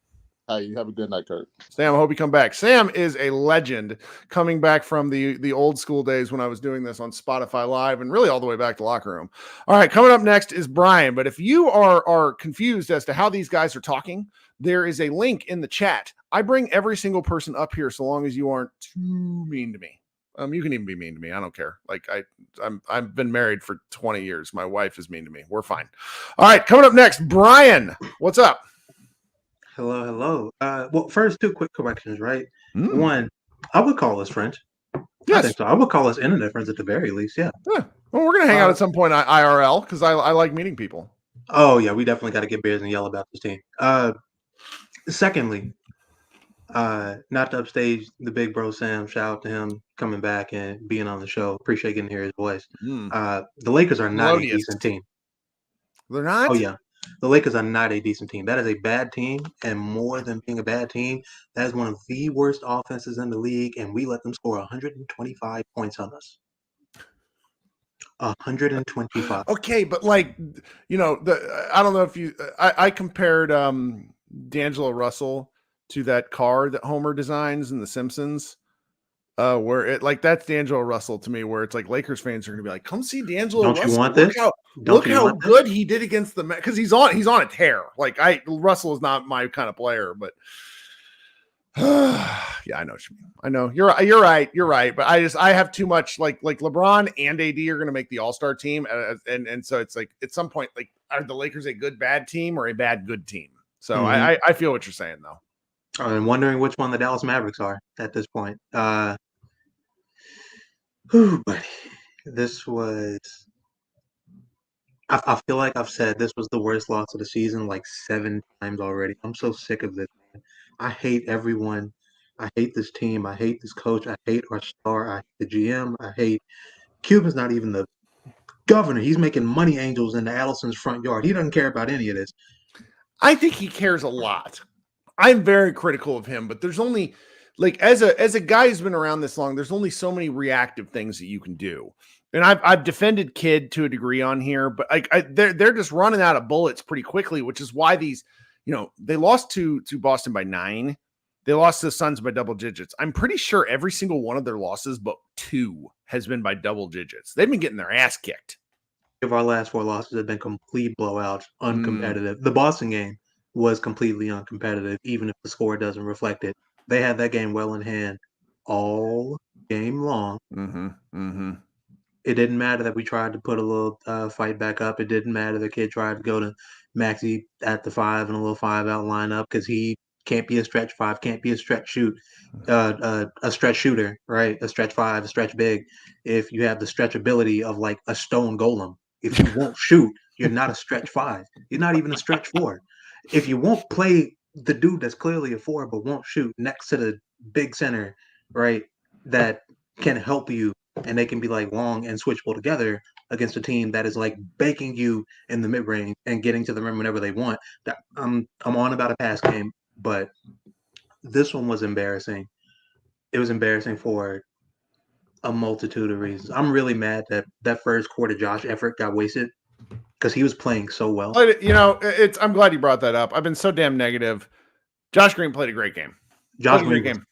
You have a good night, Kurt. Sam, I hope you come back. Sam is a legend, coming back from the old school days when I was doing this on Spotify Live, and really all the way back to Locker Room. All right, coming up next is Brian. But if you are confused as to how these guys are talking, there is a link in the chat. I bring every single person up here so long as you aren't too mean to me. You can even be mean to me. I don't care. Like I've been married for 20 years. My wife is mean to me. We're fine. All right, coming up next, Brian. What's up? Hello. Well, first, 2 quick corrections, right? One, I would call us French. Yes. I think so. I would call us internet friends at the very least, yeah. Well, we're going to hang out at some point IRL, because I like meeting people. Oh, yeah, we definitely got to get beers and yell about this team. Secondly, not to upstage the big bro Sam, shout out to him coming back and being on the show. Appreciate getting to hear his voice. The Lakers are not a decent team. They're not? Oh, yeah. The Lakers are not a decent team. That is a bad team, and more than being a bad team, that is one of the worst offenses in the league, and we let them score 125 points on us. 125. Okay, but like, I don't know if you I compared D'Angelo Russell to that car that Homer designs in The Simpsons. Where it like that's D'Angelo Russell to me, where it's like Lakers fans are gonna be like, come see D'Angelo Russell. You want this? Look how good he did against the because he's on a tear. Like Russell is not my kind of player, but yeah, I know what you mean. I know you're right. But I have too much like LeBron and AD are gonna make the All-Star team, and so it's like at some point, like, are the Lakers a good bad team or a bad good team? So I feel what you're saying though. I'm wondering which one the Dallas Mavericks are at this point. Buddy, this was. I feel like I've said this was the worst loss of the season like 7 times already. I'm so sick of this. I hate everyone. I hate this team. I hate this coach. I hate our star. I hate the GM. I hate Cuban's not even the governor. He's making money angels in the Allison's front yard. He doesn't care about any of this. I think he cares a lot. I'm very critical of him, but there's only like as a guy who's been around this long, there's only so many reactive things that you can do. And I've defended Kidd to a degree on here, but they're just running out of bullets pretty quickly, which is why these, they lost to Boston by 9. They lost to the Suns by double digits. I'm pretty sure every single one of their losses, but 2 has been by double digits. They've been getting their ass kicked. Of our last 4 losses have been complete blowouts, uncompetitive. The Boston game was completely uncompetitive, even if the score doesn't reflect it. They had that game well in hand all game long. It didn't matter that we tried to put a little fight back up. It didn't matter the kid tried to go to Maxey at the 5 and a little 5-out lineup because he can't be a stretch 5, can't be a stretch a stretch shooter, right? A stretch 5, a stretch big. If you have the stretchability of like a stone golem, if you won't shoot, you're not a stretch 5. You're not even a stretch 4. If you won't play the dude that's clearly a 4 but won't shoot next to the big center, right, that can help you, and they can be like long and switchable together against a team that is like baking you in the mid-range and getting to the rim whenever they want. I'm on about a pass game, but this one was embarrassing. It was embarrassing for a multitude of reasons. I'm really mad that first quarter Josh effort got wasted because he was playing so well. I'm glad you brought that up. I've been so damn negative. Josh Green played a great game. Josh Green,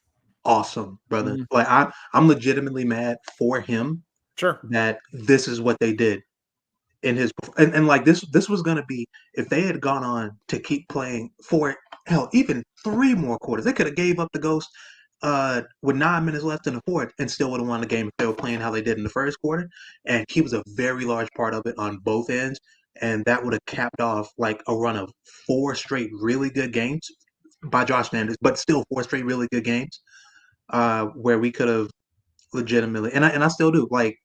awesome, brother. Like I'm legitimately mad for him. Sure. That this is what they did in his and like this was gonna be, if they had gone on to keep playing for even 3 more quarters, they could have gave up the ghost with 9 minutes left in the fourth and still would have won the game if they were playing how they did in the first quarter. And he was a very large part of it on both ends. And that would have capped off like a run of 4 straight really good games by Josh standards, but still 4 straight really good games where we could have legitimately, and I still do, like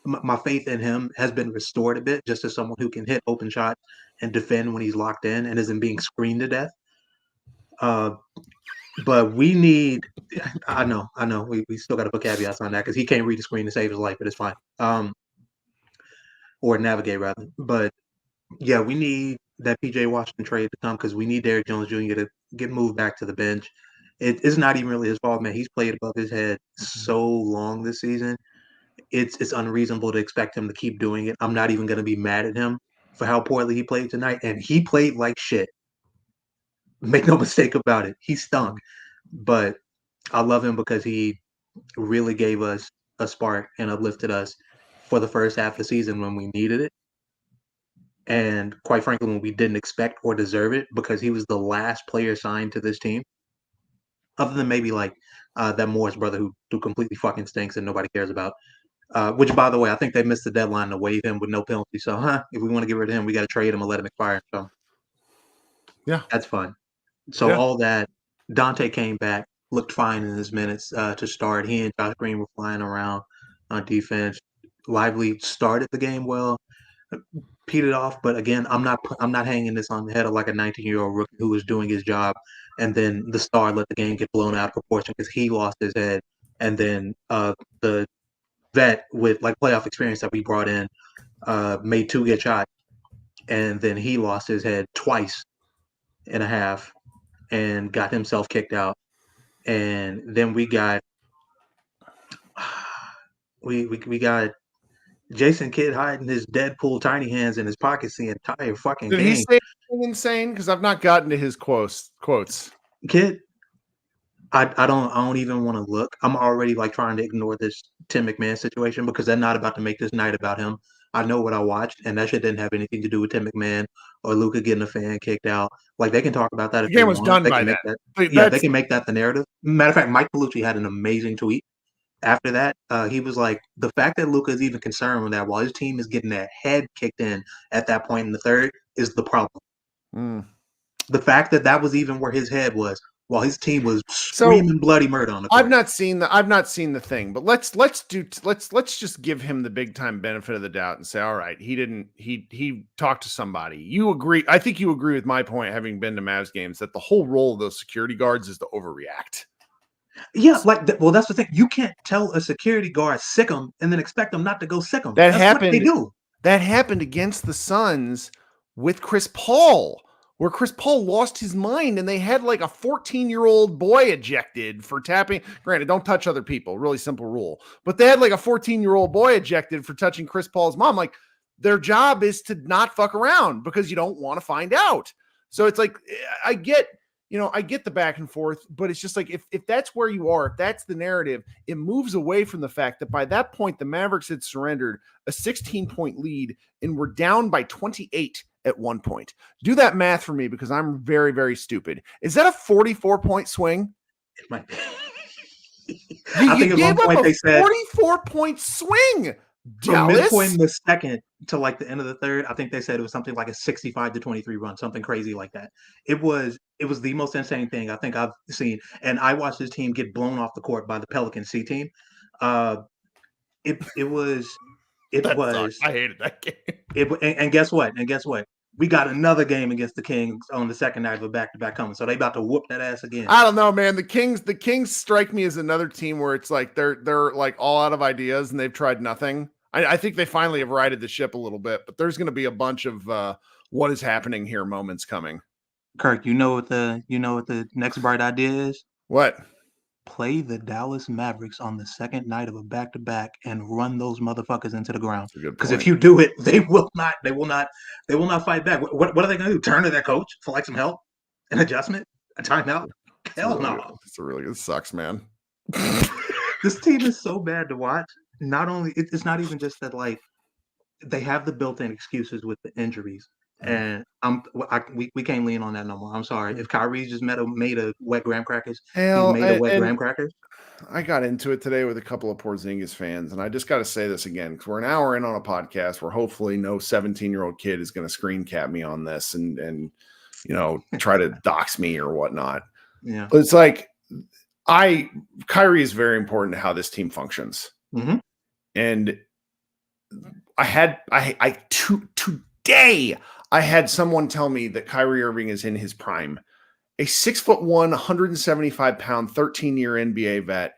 my faith in him has been restored a bit, just as someone who can hit open shots and defend when he's locked in and isn't being screened to death. But we need. I know. We still got to put caveats on that because he can't read the screen to save his life, but it's fine. Or navigate rather. But yeah, we need that PJ Washington trade to come because we need Derrick Jones Jr. to get moved back to the bench. It's not even really his fault, man. He's played above his head so long this season. It's unreasonable to expect him to keep doing it. I'm not even going to be mad at him for how poorly he played tonight, and he played like shit. Make no mistake about it. He stunk. But I love him because he really gave us a spark and uplifted us for the first half of the season when we needed it. And quite frankly, when we didn't expect or deserve it, because he was the last player signed to this team, other than maybe like that Morris brother who completely fucking stinks and nobody cares about. Which, by the way, I think they missed the deadline to waive him with no penalty. So, if we want to get rid of him, we got to trade him and let him expire. So, yeah, that's fun. So all that, Dante came back, looked fine in his minutes to start. He and Josh Green were flying around on defense. Lively started the game well, petered off, but again, I'm not hanging this on the head of like a 19-year-old rookie who was doing his job, and then the star let the game get blown out of proportion because he lost his head, and then the vet with like playoff experience that we brought in made 2 get shot, and then he lost his head twice and a half and got himself kicked out, and then we got Jason Kidd hiding his Deadpool tiny hands in his pockets the entire fucking Did game. he say anything insane? Because I've not gotten to his quotes. Kidd, I don't even want to look. I'm already like trying to ignore this Tim McMahon situation because they're not about to make this night about him. I know what I watched, and that shit didn't have anything to do with Tim McMahon or Luka getting a fan kicked out. Like they can talk about that if The game they was want. done They by can make that. that. They can make that the narrative. Matter of fact, Mike Bellucci had an amazing tweet after that. He was like, the fact that Luka is even concerned with that while his team is getting their head kicked in at that point in the third is the problem. The fact that was even where his head was while his team was screaming bloody murder on the court. I've not seen the thing, but let's just give him the big time benefit of the doubt and say, all right, he talked to somebody. You agree? I think you agree with my point, having been to Mavs games, that the whole role of those security guards is to overreact. Yeah, well, that's the thing. You can't tell a security guard sick him and then expect them not to go sick him. That's happened. What they do. That happened against the Suns with Chris Paul, where Chris Paul lost his mind and they had like a 14-year-old boy ejected for tapping. Granted, don't touch other people. Really simple rule. But they had like a 14-year-old boy ejected for touching Chris Paul's mom. Like, their job is to not fuck around because you don't want to find out. So it's like, I get the back and forth, but it's just like, if that's where you are, if that's the narrative, it moves away from the fact that by that point, the Mavericks had surrendered a 16-point lead and were down by 28 at one point. Do that math for me because I'm very, very stupid. Is that a 44-point swing? It might be. I think at one point they said 44-point swing. From midpoint in the second to like the end of the third, I think they said it was something like a 65-23 run, something crazy like that. It was the most insane thing I think I've seen. And I watched this team get blown off the court by the Pelican C team. It was I hated that game. And guess what? We got another game against the Kings on the second night of a back-to-back coming. So they about to whoop that ass again. I don't know, man. The Kings strike me as another team where it's like they're like all out of ideas and they've tried nothing. I think they finally have righted the ship a little bit, but there's going to be a bunch of what is happening here moments coming. Kirk, you know what the next bright idea is? What? Play the Dallas Mavericks on the second night of a back-to-back and run those motherfuckers into the ground. Because if you do it, they will not fight back. What are they going to do? Turn to their coach for like some help, an adjustment, a timeout? Hell no. It sucks, man. This team is so bad to watch. Not only it's not even just that like they have the built-in excuses with the injuries, and we can't lean on that no more. I'm sorry. If Kyrie just made a wet graham crackers, graham crackers. I got into it today with a couple of Porzingis fans, and I just got to say this again because we're an hour in on a podcast where hopefully no 17-year-old kid is going to screen cap me on this and try to dox me or whatnot. Yeah, but it's like Kyrie is very important to how this team functions. Mm-hmm. And today I had someone tell me that Kyrie Irving is in his prime. A 6'1", 175-pound, 13-year NBA vet.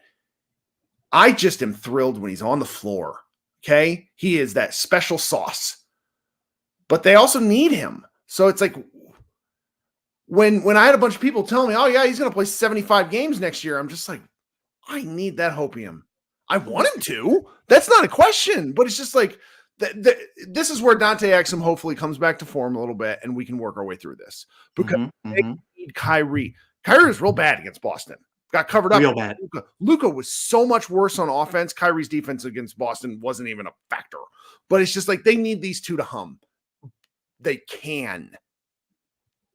I just am thrilled when he's on the floor. Okay? He is that special sauce. But they also need him. So it's like when I had a bunch of people telling me, oh, yeah, he's going to play 75 games next year, I'm just like, I need that hopium. I want him to. That's not a question. But it's just like, this is where Dante Exum hopefully comes back to form a little bit, and we can work our way through this. Because they need Kyrie. Kyrie was real bad against Boston. Got covered up. Real bad. Luka was so much worse on offense. Kyrie's defense against Boston wasn't even a factor. But it's just like they need these two to hum. They can.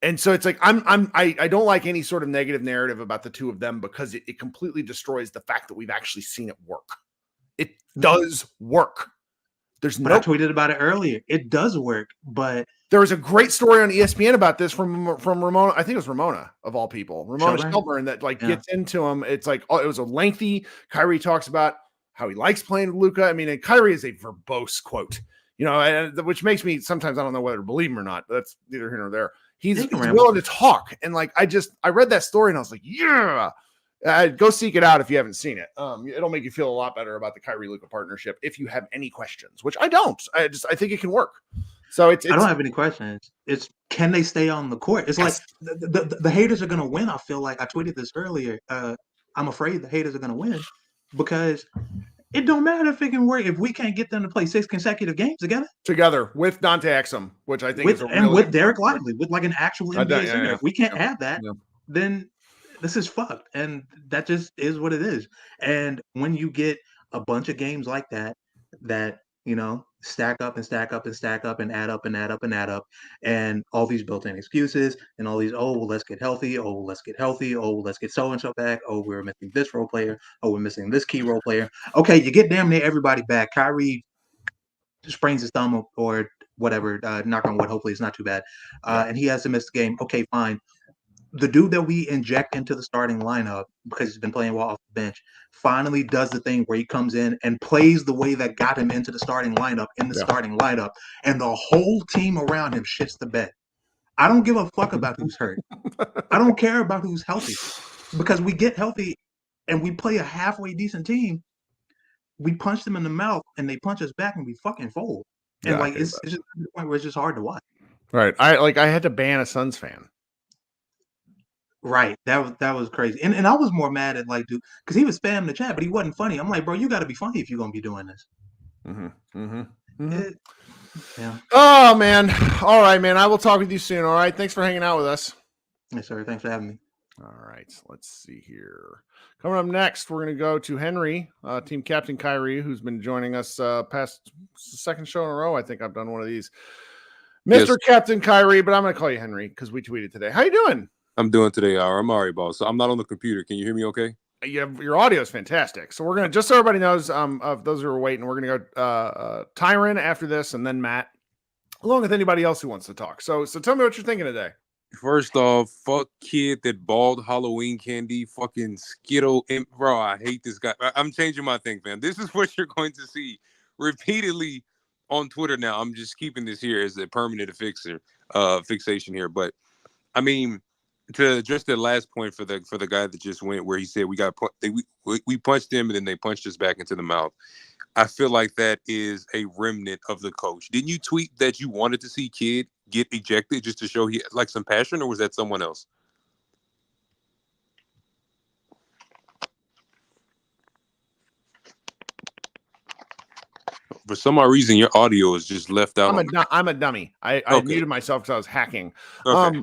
And so it's like I don't like any sort of negative narrative about the two of them because it completely destroys the fact that we've actually seen it work. It does work. I tweeted about it earlier. It does work, but there was a great story on ESPN about this from Ramona. I think it was Ramona of all people, Ramona Shelburne, that gets into him. It's like, it was a lengthy. Kyrie talks about how he likes playing with Luka. I mean, and Kyrie is a verbose quote, which makes me sometimes I don't know whether to believe him or not. But that's neither here nor there. He's willing to talk, and I read that story and I was like, yeah. Go seek it out if you haven't seen it. It'll make you feel a lot better about the Kyrie Luka partnership if you have any questions, which I don't. I think it can work. So I don't have any questions. It's can they stay on the court? It's like the haters are gonna win. I feel like I tweeted this earlier. I'm afraid the haters are gonna win because it don't matter if it can work if we can't get them to play 6 consecutive games together with Dante Exum, which I think with Derek Lively, with like an actual NBA center. If we can't have that, then this is fucked, and that just is what it is. And when you get a bunch of games like that stack up and stack up and stack up and add up and add up and add up, and all these built-in excuses and all these, let's get healthy, let's get healthy, let's get so-and-so back, we're missing this role player, we're missing this key role player. Okay, you get damn near everybody back. Kyrie sprains his thumb or whatever, knock on wood, hopefully it's not too bad, and he has to miss the game. Okay, fine. The dude that we inject into the starting lineup because he's been playing well off the bench finally does the thing where he comes in and plays the way that got him into the starting lineup starting lineup, and the whole team around him shits the bed. I don't give a fuck about who's hurt. I don't care about who's healthy because we get healthy and we play a halfway decent team. We punch them in the mouth and they punch us back and we fucking fold. And it's just to the point where it's just hard to watch. Right. I had to ban a Suns fan. Right, that was crazy, and I was more mad at dude, because he was spamming the chat, but he wasn't funny. I'm like, bro, you got to be funny if you're gonna be doing this. Yeah. Oh man, all right, man. I will talk with you soon. All right, thanks for hanging out with us. Yes, sir. Thanks for having me. All right, let's see here. Coming up next, we're gonna go to Henry, team captain Kyrie, who's been joining us past second show in a row. I think I've done one of these, Mr. Captain Kyrie, but I'm gonna call you Henry because we tweeted today. How you doing? I'm doing today, I'm Ari boss. So I'm not on the computer. Can you hear me okay? Your audio is fantastic. So we're going to, just so everybody knows, of those who are waiting, we're going to go Tyron after this and then Matt, along with anybody else who wants to talk. So tell me what you're thinking today. First off, fuck kid that bald Halloween candy, fucking Skittle. Bro, I hate this guy. I'm changing my thing, man. This is what you're going to see repeatedly on Twitter now. I'm just keeping this here as a permanent fixation here. But, I mean, to address that last point for the guy that just went, where he said we punched him and then they punched us back into the mouth. I feel like that is a remnant of the coach. Didn't you tweet that you wanted to see Kid get ejected just to show he had like some passion, or was that someone else? For some odd reason, your audio is just left out. I'm a dummy. I muted myself because I was hacking. Okay.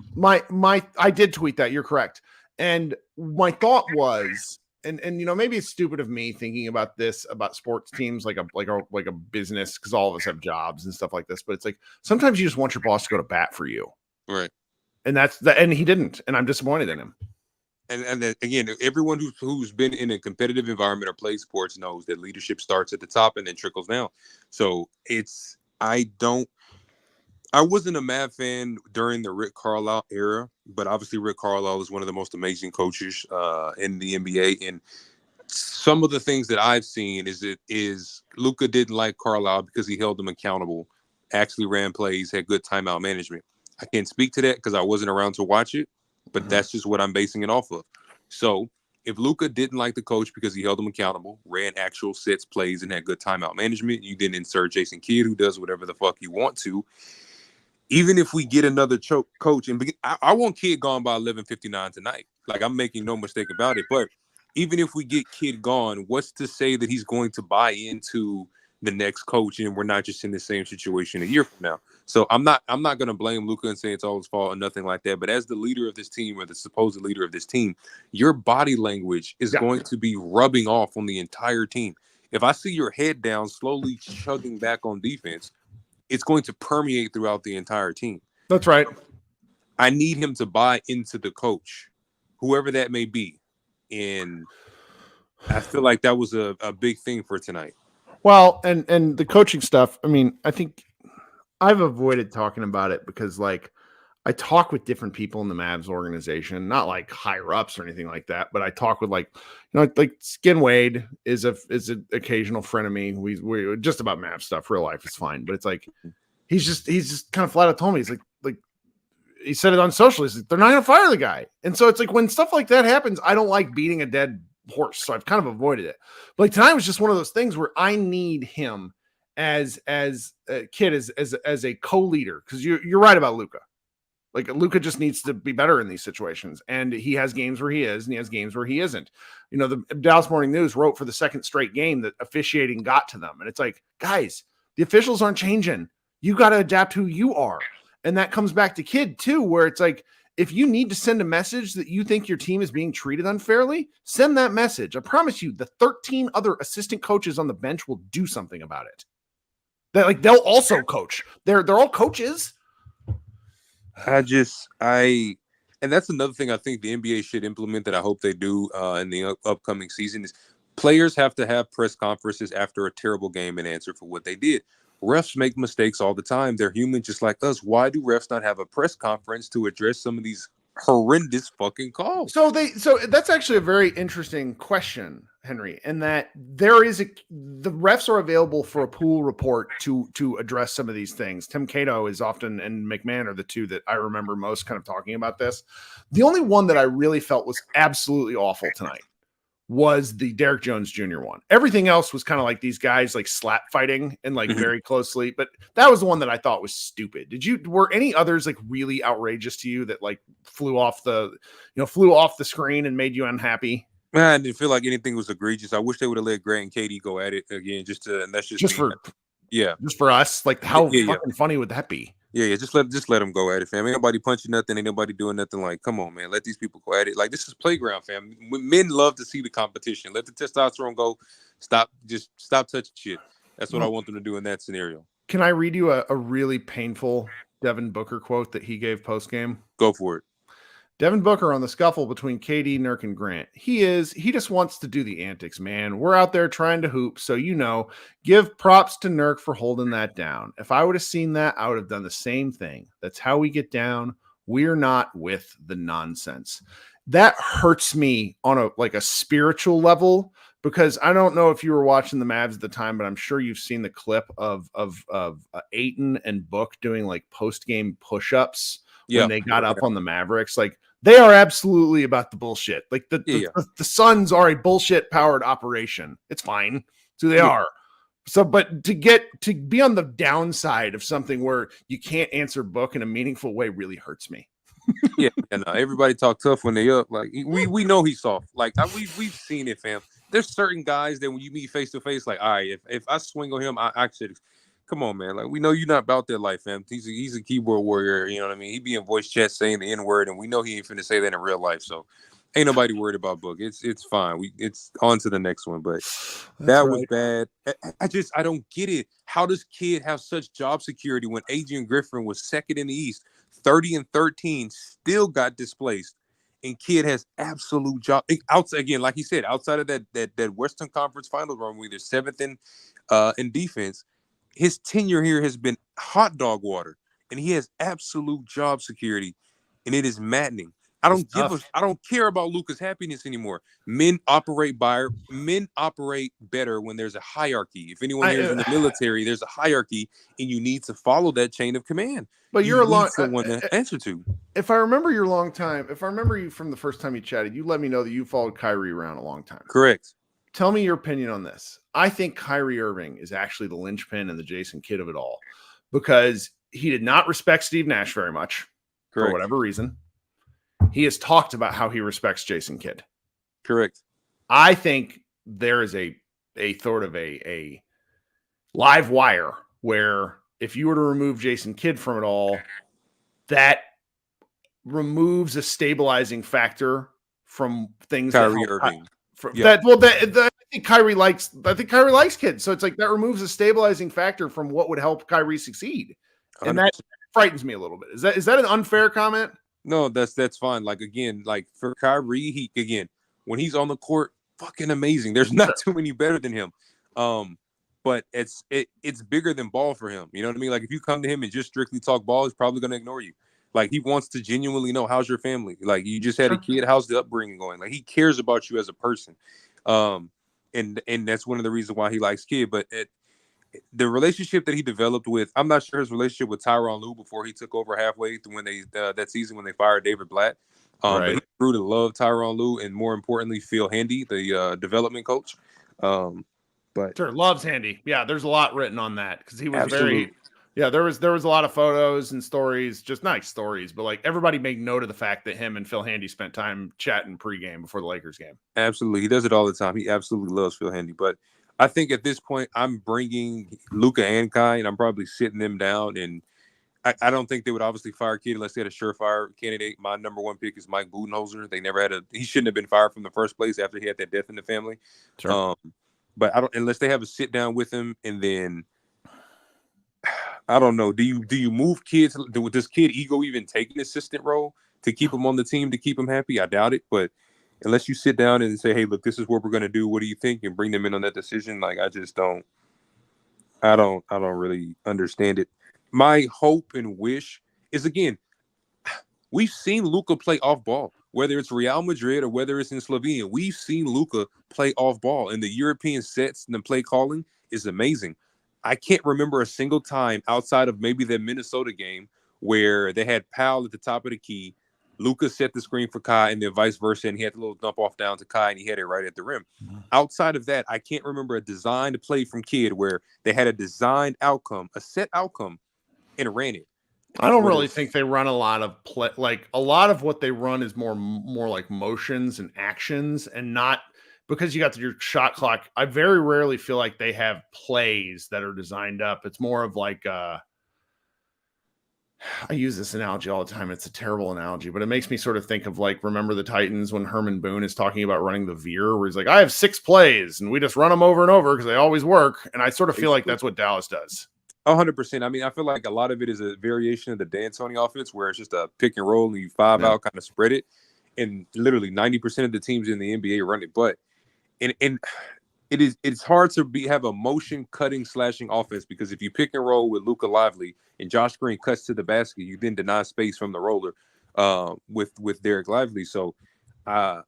I did tweet that. You're correct. And my thought was, and maybe it's stupid of me thinking about this about sports teams like a business, because all of us have jobs and stuff like this. But it's like sometimes you just want your boss to go to bat for you, right? And and he didn't, and I'm disappointed in him. And then, again, everyone who's been in a competitive environment or played sports knows that leadership starts at the top and then trickles down. So I wasn't a Mav fan during the Rick Carlisle era, but obviously Rick Carlisle is one of the most amazing coaches in the NBA. And some of the things that I've seen is Luka didn't like Carlisle because he held him accountable actually ran plays, had good timeout management. I can't speak to that because I wasn't around to watch it, but that's just what I'm basing it off of. So if Luka didn't like the coach because he held him accountable, ran actual sets, plays, and had good timeout management, you didn't insert Jason Kidd, who does whatever the fuck you want to. Even if we get another coach, and I want Kidd gone by 11:59 tonight. Like, I'm making no mistake about it. But even if we get Kidd gone, what's to say that he's going to buy into the next coach and we're not just in the same situation a year from now? So I'm not going to blame Luka and say it's all his fault or nothing like that. But as the leader of this team, or the supposed leader of this team, your body language is going to be rubbing off on the entire team. If I see your head down, slowly chugging back on defense, it's going to permeate throughout the entire team. That's right. I need him to buy into the coach, whoever that may be. And I feel like that was a big thing for tonight. Well, and the coaching stuff, I mean, I think I've avoided talking about it because, like, I talk with different people in the Mavs organization, not like higher ups or anything like that, but I talk with, like, like Skin Wade is an occasional friend of me. We just about Mavs stuff. Real life is fine, but it's like he's just kind of flat out told me, he's like he said it on social. He's like, they're not going to fire the guy, and so it's like when stuff like that happens, I don't like beating a dead horse, so I've kind of avoided it. But like tonight was just one of those things where I need him as a kid as a co-leader, because you're right about Luka. Like, Luka just needs to be better in these situations, and he has games where he is, and he has games where he isn't. You know, the Dallas Morning News wrote for the second straight game that officiating got to them, and it's like, guys, the officials aren't changing. You got to adapt who you are, and that comes back to Kidd too, where it's like, if you need to send a message that you think your team is being treated unfairly, send that message. I promise you, the 13 other assistant coaches on the bench will do something about it. That, like, they'll also coach. They're all coaches. And that's another thing I think the NBA should implement that I hope they do in the upcoming season is players have to have press conferences after a terrible game and answer for what they did. Refs make mistakes all the time. They're human just like us. Why do refs not have a press conference to address some of these horrendous fucking calls? So that's actually a very interesting question, Henry, in that the refs are available for a pool report to address some of these things. Tim Cato is often, and McMahon are the two that I remember most kind of talking about this. The only one that I really felt was absolutely awful tonight was the Derek Jones Jr. one. Everything else was kind of like these guys like slap fighting and like very closely, but that was the one that I thought was stupid. Were any others like really outrageous to you that like flew off the screen and made you unhappy? Man, I didn't feel like anything was egregious. I wish they would have let Grant and Katie go at it again, and that's just for us. Like, how fucking funny would that be? Yeah, just let them go at it, fam. Ain't nobody punching nothing, ain't nobody doing nothing. Like, come on, man, let these people go at it. Like, this is playground, fam. Men love to see the competition. Let the testosterone go. Stop touching shit. That's what I want them to do in that scenario. Can I read you a really painful Devin Booker quote that he gave post game? Go for it. Devin Booker on the scuffle between KD, Nurk, and Grant. He just wants to do the antics, man. We're out there trying to hoop, so give props to Nurk for holding that down. If I would have seen that, I would have done the same thing. That's how we get down. We're not with the nonsense. That hurts me on a spiritual level, because I don't know if you were watching the Mavs at the time, but I'm sure you've seen the clip of Ayton and Book doing like post-game push-ups when they got up on the Mavericks. Like, they are absolutely about the bullshit. Like the Suns are a bullshit powered operation. It's fine. So they are. So, but to be on the downside of something where you can't answer Book in a meaningful way really hurts me. And everybody talk tough when they up. Like, we know he's soft. Like, we've seen it, fam. There's certain guys that when you meet face to face, like, all right, if I swing on him, I should. Come on, man. Like, we know you're not about that life, fam. He's a keyboard warrior. You know what I mean? He be in voice chat saying the N-word, and we know he ain't finna say that in real life. So ain't nobody worried about Book. It's fine. It's on to the next one. But that was bad. I don't get it. How does Kidd have such job security when Adrian Griffin was second in the East, 30-13, still got displaced, and Kidd has absolute job outside again, like he said, outside of that Western Conference Finals run, where they're seventh in defense. His tenure here has been hot dog water, and he has absolute job security, and it is maddening. I don't care about Luka's happiness anymore. Men operate better when there's a hierarchy. If anyone here is in the military, there's a hierarchy, and you need to follow that chain of command. But you need someone to answer to. If I remember you from the first time you chatted, you let me know that you followed Kyrie around a long time. Correct. Tell me your opinion on this. I think Kyrie Irving is actually the linchpin and the Jason Kidd of it all, because he did not respect Steve Nash very much. Correct. For whatever reason. He has talked about how he respects Jason Kidd. Correct. I think there is a sort of a live wire where if you were to remove Jason Kidd from it all, that removes a stabilizing factor from things. Kyrie Irving. I think Kyrie likes Kidd. So it's like that removes a stabilizing factor from what would help Kyrie succeed. 100%. And that frightens me a little bit. Is that an unfair comment? No, that's fine. Like, again, like for Kyrie, when he's on the court, fucking amazing. There's not too many better than him. But it's bigger than ball for him. You know what I mean? Like, if you come to him and just strictly talk ball, he's probably going to ignore you. Like, he wants to genuinely know, how's your family? Like, you just had a kid, how's the upbringing going? Like, he cares about you as a person. And that's one of the reasons why he likes Kidd. But the relationship that he developed with, I'm not sure his relationship with Tyronn Lue before he took over halfway through when they that season when they fired David Blatt. But he grew to love Tyronn Lue and, more importantly, Phil Handy, the development coach. But sure, loves Handy. Yeah, there's a lot written on that because he was there was a lot of photos and stories, just nice stories. But like everybody made note of the fact that him and Phil Handy spent time chatting pregame before the Lakers game. Absolutely, he does it all the time. He absolutely loves Phil Handy, but I think at this point, I'm bringing Luka and Kai, and I'm probably sitting them down. And I don't think they would obviously fire Kidd unless they had a surefire candidate. My number one pick is Mike Budenholzer. They never had he shouldn't have been fired from the first place after he had that death in the family. Sure. But unless they have a sit down with him, and then I don't know. Do you move kids? Does Kidd ego even take an assistant role to keep him on the team, to keep him happy? I doubt it, but unless you sit down and say, hey, look, this is what we're going to do. What do you think? And bring them in on that decision. Like, I don't really understand it. My hope and wish is, again, we've seen Luka play off ball, whether it's Real Madrid or whether it's in Slovenia. We've seen Luka play off ball, and the European sets and the play calling is amazing. I can't remember a single time outside of maybe the Minnesota game where they had Powell at the top of the key. Luka set the screen for Kai, and then vice versa, and he had the little dump off down to Kai, and he had it right at the rim. Outside of that, I can't remember a designed play from Kidd where they had a designed outcome, a set outcome, and ran it. I don't really think they run a lot of play. Like, a lot of what they run is more like motions and actions, and not because you got your shot clock. I very rarely feel like they have plays that are designed up. It's more of like I use this analogy all the time. It's a terrible analogy, but it makes me sort of think of, like, remember the Titans when Herman Boone is talking about running the veer, where he's like, I have 6 plays and we just run them over and over because they always work. And I sort of feel like that's what Dallas does. 100%. I mean, I feel like a lot of it is a variation of the D'Antoni offense where it's just a pick and roll and you 5 out, kind of spread it. And literally 90% of the teams in the NBA run it. But it's hard to have a motion cutting slashing offense, because if you pick and roll with Luka Lively and Josh Green cuts to the basket, you then deny space from the roller with Derek Lively. So I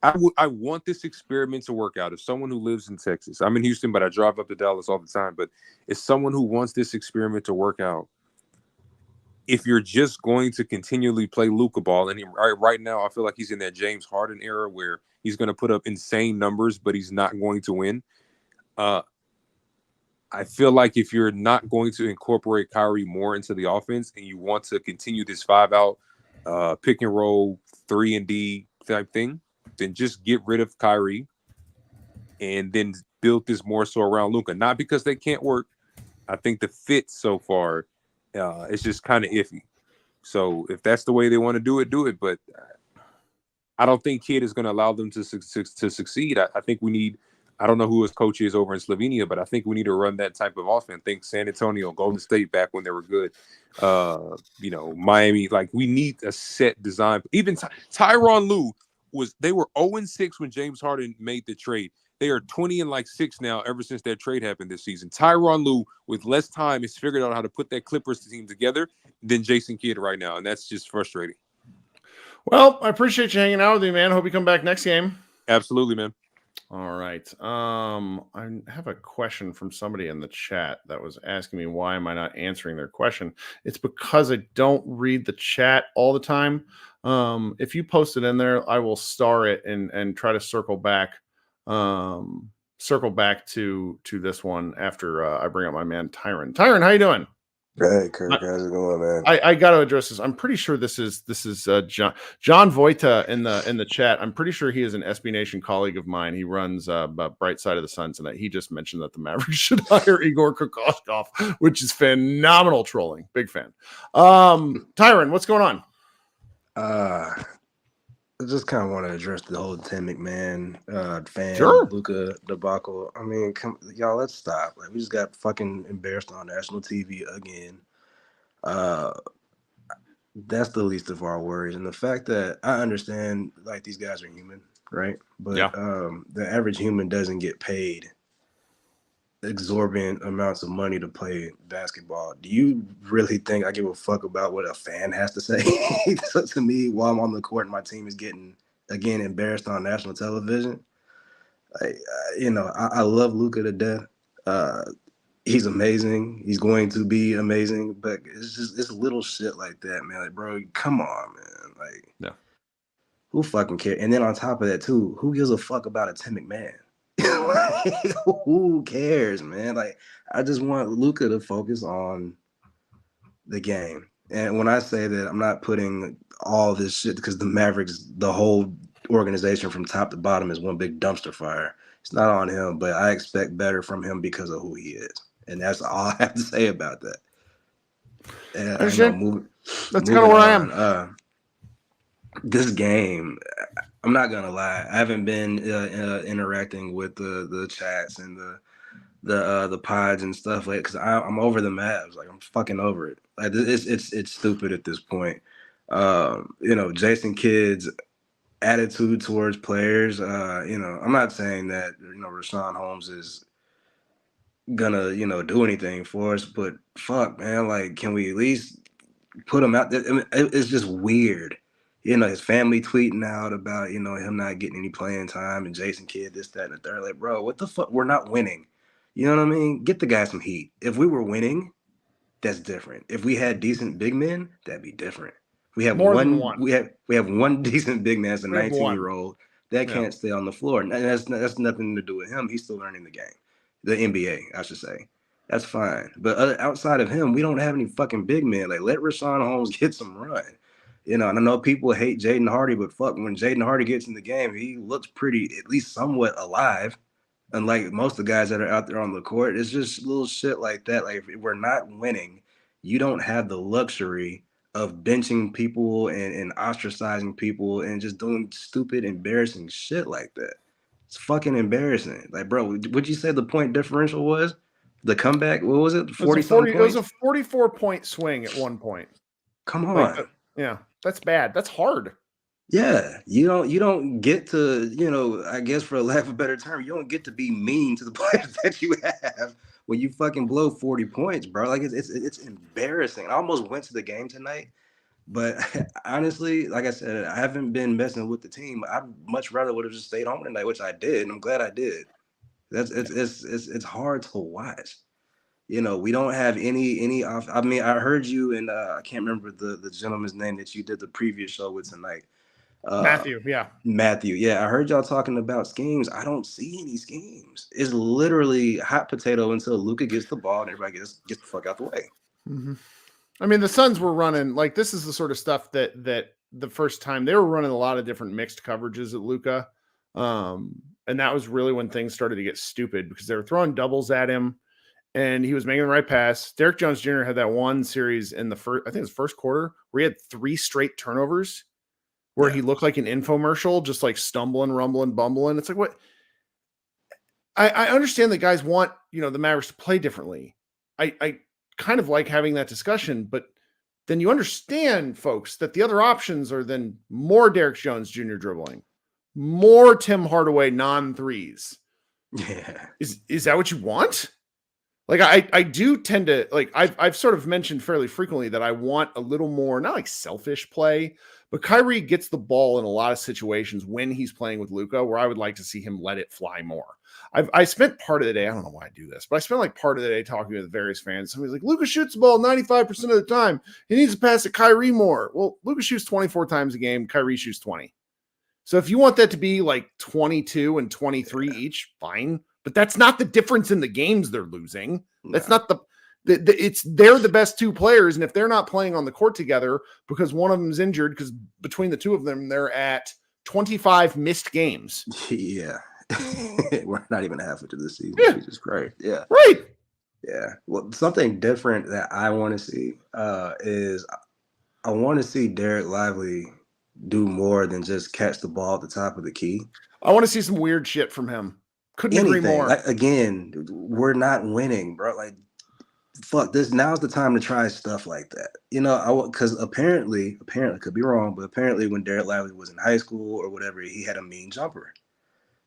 want this experiment to work out. As someone who lives in Texas, I'm in Houston, but I drive up to Dallas all the time. But as someone who wants this experiment to work out, if you're just going to continually play Luka ball, and right now I feel like he's in that James Harden era where he's going to put up insane numbers, but he's not going to win. I feel like if you're not going to incorporate Kyrie more into the offense and you want to continue this 5-out pick and roll 3-and-D type thing, then just get rid of Kyrie and then build this more so around Luka. Not because they can't work. I think the fit so far it's just kind of iffy. So if that's the way they want to do it. But I don't think Kidd is going to allow them to succeed. I think we need, I don't know who his coach is over in Slovenia, but I think we need to run that type of offense. Think San Antonio, Golden State back when they were good. Miami, like, we need a set design. Even Tyronn Lue they were 0-6 when James Harden made the trade. They are 20-6 now ever since that trade happened this season. Tyronn Lue, with less time, has figured out how to put that Clippers team together than Jason Kidd right now, and that's just frustrating. Well, I appreciate you hanging out with me, man. Hope you come back next game. Absolutely, man. All right. I have a question from somebody in the chat that was asking me why am I not answering their question. It's because I don't read the chat all the time. If you post it in there, I will star it and try to circle back to this one after I bring up my man Tyron. Tyron, how you doing? Hey, Kirk, how's it going, man? I got to address this. I'm pretty sure this is John Voita in the chat. I'm pretty sure he is an SB Nation colleague of mine. He runs Bright Side of the Sun tonight. He just mentioned that the Mavericks should hire Igor Kokoskov, which is phenomenal trolling. Big fan. Tyron, what's going on? I just kind of want to address the whole Tim McMahon fan Luka debacle. I mean, y'all, let's stop. Like, we just got fucking embarrassed on national TV again. That's the least of our worries, and the fact that I understand, like, these guys are human, right? But the average human doesn't get paid exorbitant amounts of money to play basketball. Do you really think I give a fuck about what a fan has to say to me while I'm on the court and my team is getting again embarrassed on national television? Like, I love Luka to death. He's amazing. He's going to be amazing, but it's little shit like that, man. Like, bro, come on, man. Like, who fucking cares? And then on top of that too, who gives a fuck about a Tim McMahon? Who cares, man? Like, I just want Luka to focus on the game. And when I say that, I'm not putting all this shit because the Mavericks, the whole organization from top to bottom is one big dumpster fire. It's not on him, but I expect better from him because of who he is. And that's all I have to say about that. And that's kind of where I am. This game, I'm not gonna lie, I haven't been interacting with the chats and the pods and stuff like, because I'm over the Mavs. Like, I'm fucking over it. Like, it's stupid at this point. Jason Kidd's attitude towards players. I'm not saying that Rashawn Holmes is gonna do anything for us, but fuck, man, like, can we at least put him out there? I mean, it's just weird. His family tweeting out about, him not getting any playing time and Jason Kidd, this, that, and the third. Like, bro, what the fuck? We're not winning. You know what I mean? Get the guy some heat. If we were winning, that's different. If we had decent big men, that'd be different. We have one. We have one decent big man as a 19-year-old that can't stay on the floor. And that's nothing to do with him. He's still learning the game. The NBA, I should say. That's fine. But outside of him, we don't have any fucking big men. Like, let Rashawn Holmes get some run. And I know people hate Jaden Hardy, but fuck, when Jaden Hardy gets in the game, he looks pretty, at least somewhat alive. Unlike most of the guys that are out there on the court, it's just little shit like that. Like, if we're not winning, you don't have the luxury of benching people and ostracizing people and just doing stupid, embarrassing shit like that. It's fucking embarrassing. Like, bro, what'd you say the point differential was? The comeback, what was it? 40 something points? It was a 44-point swing at one point. Come on. That's bad. That's hard. Yeah, you don't get to, I guess for a lack of a better term, you don't get to be mean to the players that you have when you fucking blow 40 points, bro. Like, it's embarrassing. I almost went to the game tonight, but honestly, like I said, I haven't been messing with the team. I'd much rather would have just stayed home tonight, which I did, and I'm glad I did. It's hard to watch. We don't have any off. I mean, I heard you, and I can't remember the gentleman's name that you did the previous show with tonight. Matthew. Yeah, I heard y'all talking about schemes. I don't see any schemes. It's literally hot potato until Luka gets the ball and everybody gets the fuck out the way. Mm-hmm. I mean, the Suns were running, like, this is the sort of stuff that the first time they were running a lot of different mixed coverages at Luka. And that was really when things started to get stupid because they were throwing doubles at him and he was making the right pass. Derek Jones Jr. had that one series in the first quarter where he had 3 straight turnovers where he looked like an infomercial, just like stumbling, rumbling, bumbling. It's like, what? I understand that guys want, the Mavericks to play differently. I kind of like having that discussion, but then you understand, folks, that the other options are then more Derek Jones Jr. dribbling, more Tim Hardaway non-threes, Yeah. Is that what you want? Like I do tend to like I've sort of mentioned fairly frequently that I want a little more, not like selfish play, but Kyrie gets the ball in a lot of situations when he's playing with Luka where I would like to see him let it fly more. I spent part of the day, I don't know why I do this, but I spent like part of the day talking with various fans. Somebody's like, Luka shoots the ball 95% of the time. He needs to pass it Kyrie more. Well, Luka shoots 24 times a game, Kyrie shoots 20. So if you want that to be like 22 and 23 each, fine. But that's not the difference in the games they're losing. That's not it's they're the best two players. And if they're not playing on the court together because one of them's injured, because between the two of them, they're at 25 missed games. Yeah. We're not even halfway to the season. Yeah. Jesus Christ. Yeah. Right. Yeah. Well, something different that I want to see is I want to see Derek Lively do more than just catch the ball at the top of the key. I want to see some weird shit from him. Couldn't agree more. Like, again, we're not winning, bro. Like, fuck this. Now's the time to try stuff like that. You know, because apparently, could be wrong, but apparently when Derek Lively was in high school or whatever, he had a mean jumper.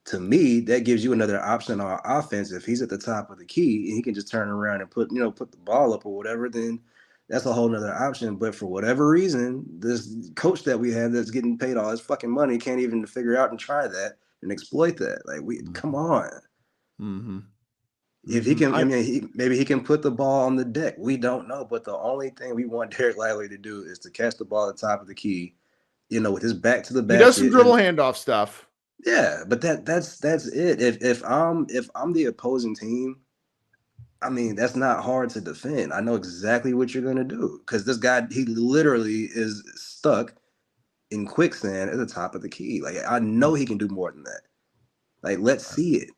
To me, that gives you another option on offense. If he's at the top of the key and he can just turn around and put the ball up or whatever, then that's a whole nother option. But for whatever reason, this coach that we have that's getting paid all his fucking money can't even figure out and try that and exploit that. Like, come on. Mm-hmm. If he can, maybe he can put the ball on the deck. We don't know. But the only thing we want Derek Lively to do is to catch the ball at the top of the key, with his back to the basket. He does some dribble handoff stuff. Yeah, but that's it. If I'm the opposing team, I mean, that's not hard to defend. I know exactly what you're gonna do because this guy, he literally is stuck in quicksand at the top of the key. Like, I know he can do more than that. Like, let's see it,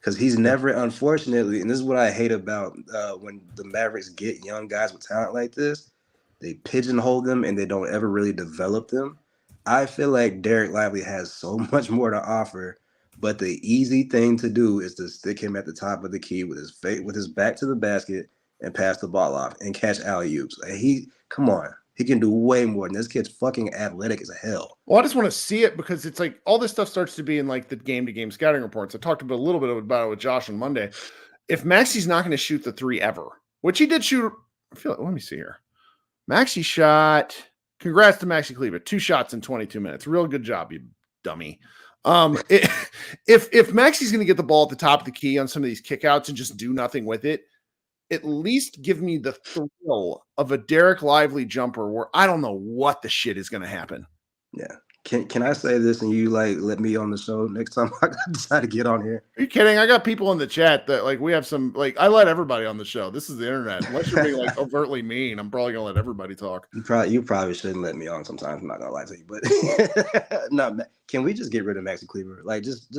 because he's never, unfortunately, and this is what I hate about when the Mavericks get young guys with talent like this, they pigeonhole them and they don't ever really develop them. I feel like Derek Lively has so much more to offer, but the easy thing to do is to stick him at the top of the key with his back to the basket and pass the ball off and catch alley-oops. Like, come on, he can do way more. And this kid's fucking athletic as hell. Well, I just want to see it because it's like all this stuff starts to be in like the game-to-game scouting reports. I talked a little bit about it with Josh on Monday. If Maxi's not going to shoot the three ever, which he did shoot, let me see here. Maxi shot. Congrats to Maxi Kleber. 2 shots in 22 minutes. Real good job, you dummy. If Maxi's going to get the ball at the top of the key on some of these kickouts and just do nothing with it, at least give me the thrill of a Derek Lively jumper where I don't know what the shit is going to happen. Yeah. Can I say this and you let me on the show next time I decide to get on here? Are you kidding? I got people in the chat that we have some I let everybody on the show. This is the internet. Unless you're being overtly mean, I'm probably gonna let everybody talk. You probably shouldn't let me on sometimes. I'm not gonna lie to you, but no. Can we just get rid of Maxi Kleber? Just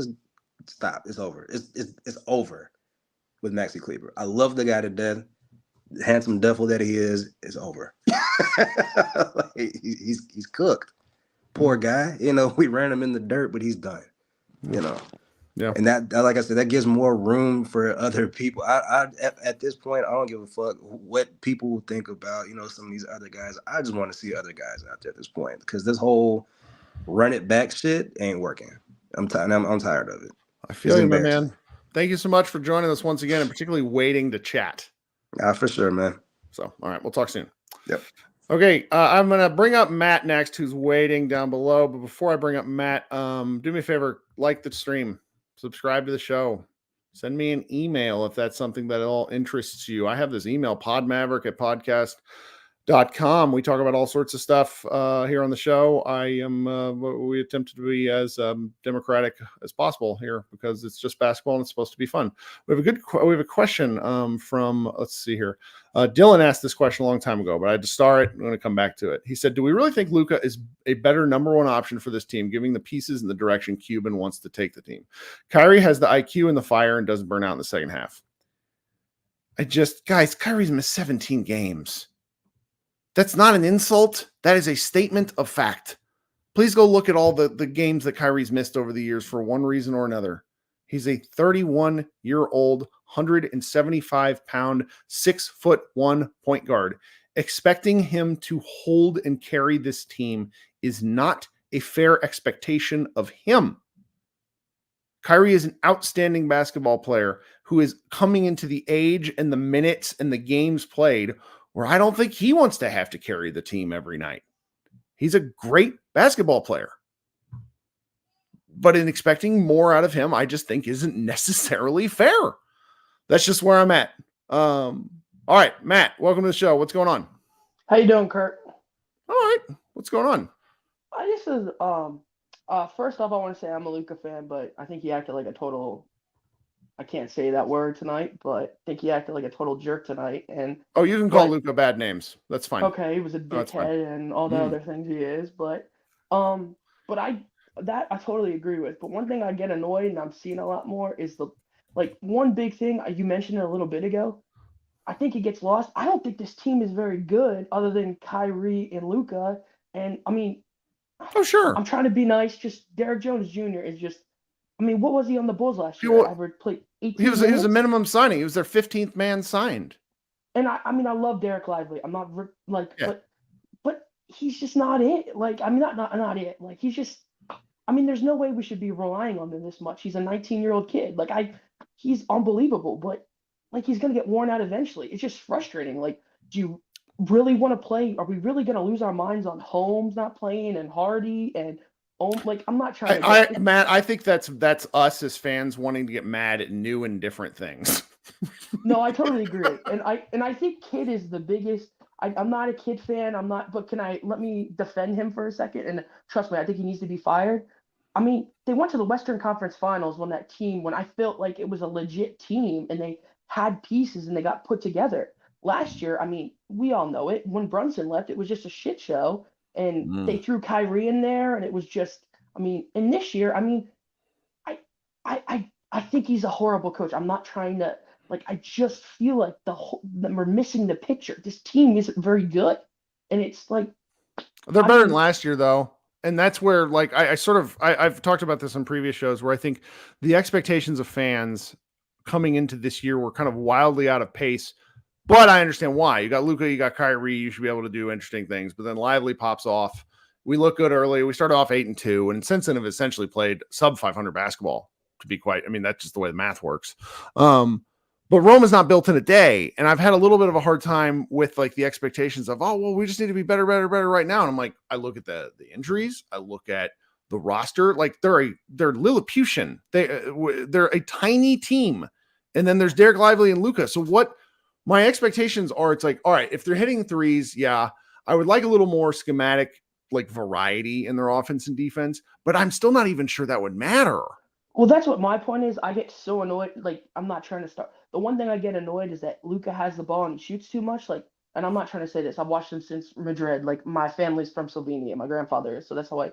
stop. It's over. It's over with Maxi Kleber. I love the guy to death. Handsome duffel that he is. It's over. He's cooked. Poor guy, we ran him in the dirt, but he's done, Yeah. And that, like I said, that gives more room for other people. At this point, I don't give a fuck what people think about, some of these other guys. I just want to see other guys out there at this point because this whole run it back shit ain't working. I'm tired of it. I feel you, my man. Thank you so much for joining us once again, and particularly waiting to chat. For sure, man. So, all right, we'll talk soon. Yep. Okay, I'm going to bring up Matt next, who's waiting down below. But before I bring up Matt, do me a favor, like the stream, subscribe to the show, send me an email if that's something that at all interests you. I have this email, podmaverick@podcast.com. We talk about all sorts of stuff here on the show. We attempt to be as democratic as possible here because it's just basketball and it's supposed to be fun. We have a question from, let's see here. Dylan asked this question a long time ago, but I had to star it. I'm going to come back to it. He said, do we really think Luka is a better number one option for this team, giving the pieces in the direction Cuban wants to take the team? Kyrie has the IQ and the fire and doesn't burn out in the second half. Guys, Kyrie's missed 17 games. That's not an insult. That is a statement of fact. Please go look at all the games that Kyrie's missed over the years for one reason or another. He's a 31-year-old, 175-pound, 6'1" point guard. Expecting him to hold and carry this team is not a fair expectation of him. Kyrie is an outstanding basketball player who is coming into the age and the minutes and the games played where I don't think he wants to have to carry the team every night. He's a great basketball player. But in expecting more out of him, I just think isn't necessarily fair. That's just where I'm at. All right, Matt, welcome to the show. What's going on? How you doing, Kirk? All right, what's going on? This is first off, I want to say I'm a Luka fan, but I think he acted like a total. I can't say that word tonight, but I think he acted like a total jerk tonight. And you can call Luka bad names. That's fine. Okay, he was a dickhead and all the other things he is, but I totally agree with. But one thing I get annoyed and I'm seeing a lot more is one big thing you mentioned it a little bit ago. I think it gets lost. I don't think this team is very good other than Kyrie and Luka. And I mean, sure. I'm trying to be nice. Just Derrick Jones Jr. is just. I mean, what was he on the Bulls last year? Average played 18 He was a minimum signing. He was their 15th man signed. And I mean, I love Derek Lively. I'm not but he's just not it. Not it. He's just. I mean, there's no way we should be relying on him this much. He's a 19-year-old kid. He's unbelievable, but he's gonna get worn out eventually. It's just frustrating. Do you really want to play? Are we really gonna lose our minds on Holmes not playing and Hardy and I'm not trying to. Matt, I think that's us as fans wanting to get mad at new and different things. No, I totally agree, and I think Kidd is the biggest. I'm not a Kidd fan. I'm not, but let me defend him for a second? And trust me, I think he needs to be fired. I mean, they went to the Western Conference Finals when I felt like it was a legit team and they had pieces and they got put together. Last year, I mean, we all know it. When Brunson left, it was just a shit show. And they threw Kyrie in there, and it was just. I mean, and this year, I mean, I think he's a horrible coach. I'm not trying to I just feel like that we're missing the picture. This team isn't very good, and it's they're better than last year though, and that's where I've talked about this on previous shows where I think the expectations of fans coming into this year were kind of wildly out of pace. But I understand why. You got Luka, you got Kyrie. You should be able to do interesting things. But then Lively pops off. We look good early. We started off 8-2, and since then have essentially played sub 500 basketball. To be quite, I mean, that's just the way the math works. But Rome is not built in a day, and I've had a little bit of a hard time with the expectations of we just need to be better right now. And I'm like, I look at the injuries. I look at the roster. They're Lilliputian. They're a tiny team, and then there's Derek Lively and Luka. So what? My expectations are, it's all right, if they're hitting threes, yeah, I would like a little more schematic, variety in their offense and defense, but I'm still not even sure that would matter. Well, that's what my point is. I get so annoyed. I'm not trying to start. The one thing I get annoyed is that Luka has the ball and shoots too much. And I'm not trying to say this. I've watched him since Madrid. My family's from Slovenia. My grandfather is. So that's how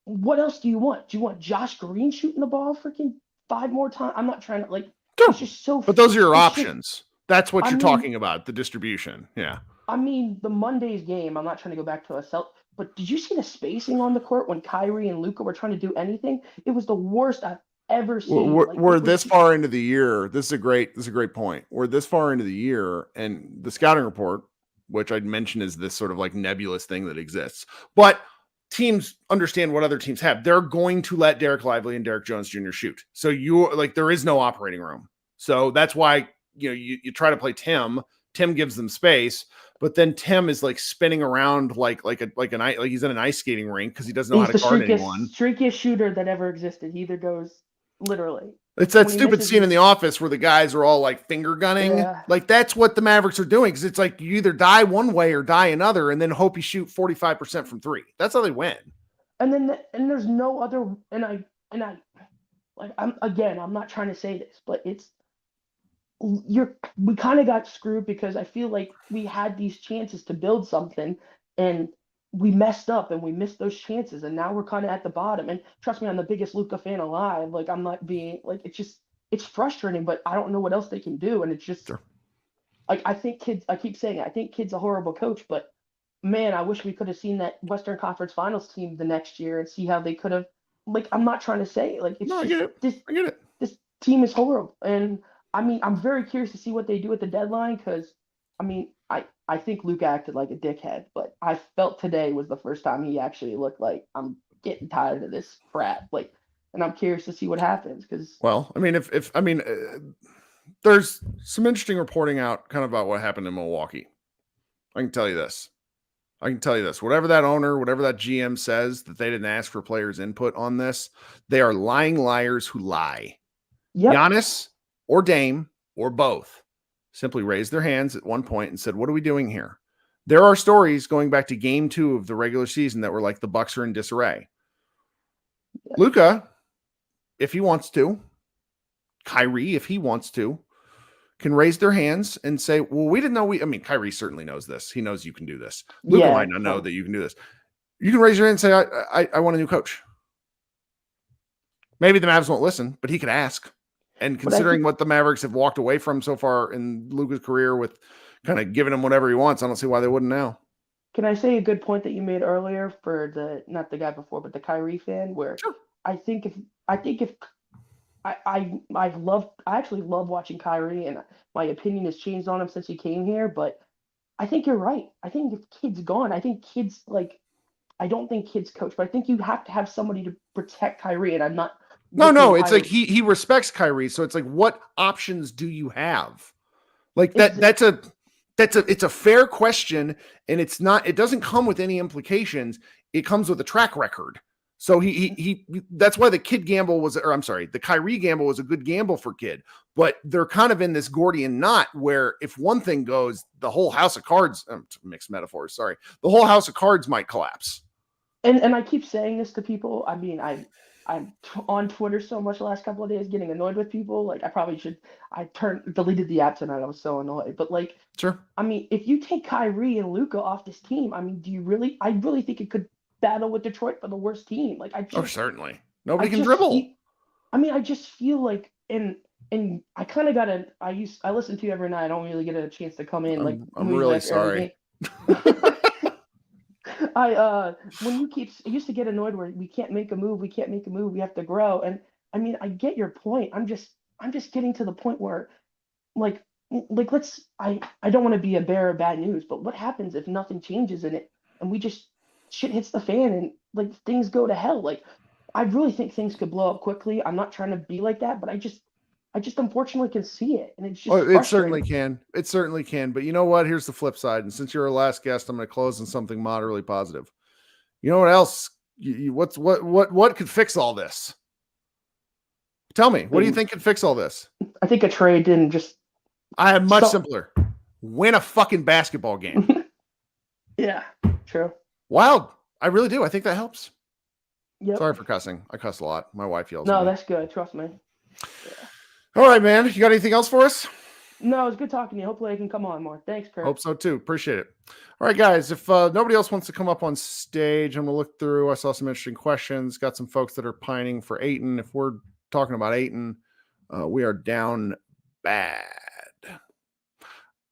what else do you want? Do you want Josh Green shooting the ball freaking 5 more times? I'm not trying to, Sure. It's just so. But those are your options. That's what you're talking about, the distribution. Yeah. I mean, the Monday's game, I'm not trying to go back to but did you see the spacing on the court when Kyrie and Luka were trying to do anything? It was the worst I've ever seen. We're this far into the year. This is a great point. We're this far into the year, and the scouting report, which I'd mentioned is this sort of nebulous thing that exists. But teams understand what other teams have. They're going to let Derek Lively and Derek Jones Jr. shoot. So there is no operating room. So that's why you try to play Tim. Tim gives them space, but then Tim is spinning around like he's in an ice skating rink because he doesn't know how to guard anyone. Streakiest shooter that ever existed. He either goes literally. It's that stupid scene in The Office where the guys are all finger gunning. Yeah. That's what the Mavericks are doing because it's you either die one way or die another, and then hope you shoot 45% from 3. That's how they win. And there's no other. I'm not trying to say this, but we kind of got screwed because I feel like we had these chances to build something and we messed up and we missed those chances and now we're kind of at the bottom. And trust me, I'm the biggest Luka fan alive. I'm not being it's frustrating, but I don't know what else they can do. And it's just sure. I think I keep saying it, I think Kidd's a horrible coach, but man, I wish we could have seen that Western Conference Finals team the next year and see how they could have. I'm not trying to say I get it. This team is horrible, and I mean, I'm very curious to see what they do at the deadline because, I mean, I think Luka acted like a dickhead, but I felt today was the first time he actually looked like I'm getting tired of this crap. and I'm curious to see what happens because. Well, I mean, there's some interesting reporting out kind of about what happened in Milwaukee. I can tell you this. Whatever that owner, whatever that GM says that they didn't ask for players' input on this, they are lying liars who lie. Yep. Giannis or Dame or both simply raised their hands at one point and said, "What are we doing here?" There are stories going back to game 2 of the regular season that were like the Bucks are in disarray. Yeah. Luka, if he wants to, Kyrie, if he wants to, can raise their hands and say, well, we didn't know Kyrie certainly knows this. He knows you can do this. Luka might not know that you can do this. You can raise your hand and say, I want a new coach. Maybe the Mavs won't listen, but he could ask. And considering what the Mavericks have walked away from so far in Luka's career with kind of giving him whatever he wants, I don't see why they wouldn't now. Can I say a good point that you made earlier for not the guy before, but the Kyrie fan, where Sure. I actually love watching Kyrie, and my opinion has changed on him since he came here, but I think you're right. I think if Kid's gone, I don't think Kid's coach, but I think you have to have somebody to protect Kyrie, and I'm not. No, it's like he respects Kyrie, so it's like, what options do you have? Like it's a fair question, and it doesn't come with any implications. It comes with a track record. So he that's why the Kyrie gamble was a good gamble for Kid, but they're kind of in this Gordian knot where if one thing goes, the whole house of cards, mixed metaphors, sorry, the whole house of cards might collapse. And I keep saying this to people. I mean, I'm on Twitter so much the last couple of days, getting annoyed with people. Like I probably should. Deleted the app tonight. I was so annoyed. But like, sure. I mean, if you take Kyrie and Luka off this team, I mean, I really think it could battle with Detroit for the worst team. Like certainly nobody can dribble. I just feel like, and I kind of I listen to you every night. I don't really get a chance to come in. I'm really sorry. I used to get annoyed where we can't make a move, we have to grow. And I mean, I get your point. I'm just getting to the point where I don't want to be a bearer of bad news, but what happens if nothing changes in it and we just shit hits the fan and like things go to hell? Like I really think things could blow up quickly. I'm not trying to be like that, but I just unfortunately can see it, and it's just it certainly can. It certainly can. But you know what? Here's the flip side. And since you're our last guest, I'm going to close on something moderately positive. You know what else? What could fix all this? Tell me. What do you think could fix all this? I think a trade didn't just. I have much simpler. Win a fucking basketball game. Yeah, true. Wild. I really do. I think that helps. Yep. Sorry for cussing. I cuss a lot. My wife yells. No, at me. that's good. Trust me. Yeah. All right, man. You got anything else for us? No, it's good talking to you. Hopefully I can come on more. Thanks, Kirk. Hope so too. Appreciate it. All right, guys. If nobody else wants to come up on stage, I'm going to look through. I saw some interesting questions. Got some folks that are pining for Ayton. If we're talking about Ayton, we are down bad.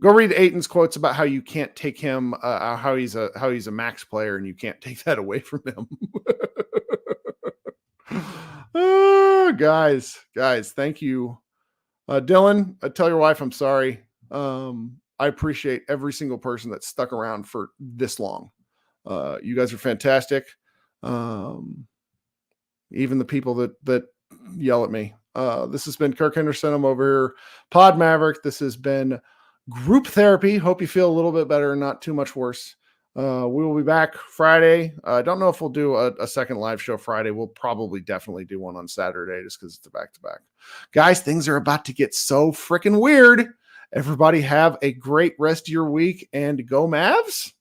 Go read Ayton's quotes about how you can't take him, how he's a max player, and you can't take that away from him. Oh, guys, thank you. Dylan, tell your wife I'm sorry. I appreciate every single person that stuck around for this long. You guys are fantastic. Even the people that yell at me. This has been Kirk Henderson. I'm over here, Pod Maverick. This has been Group Therapy. Hope you feel a little bit better and not too much worse. We will be back Friday. I don't know if we'll do a second live show Friday. We'll probably definitely do one on Saturday just because it's a back-to-back. Guys, things are about to get so freaking weird. Everybody have a great rest of your week and go Mavs.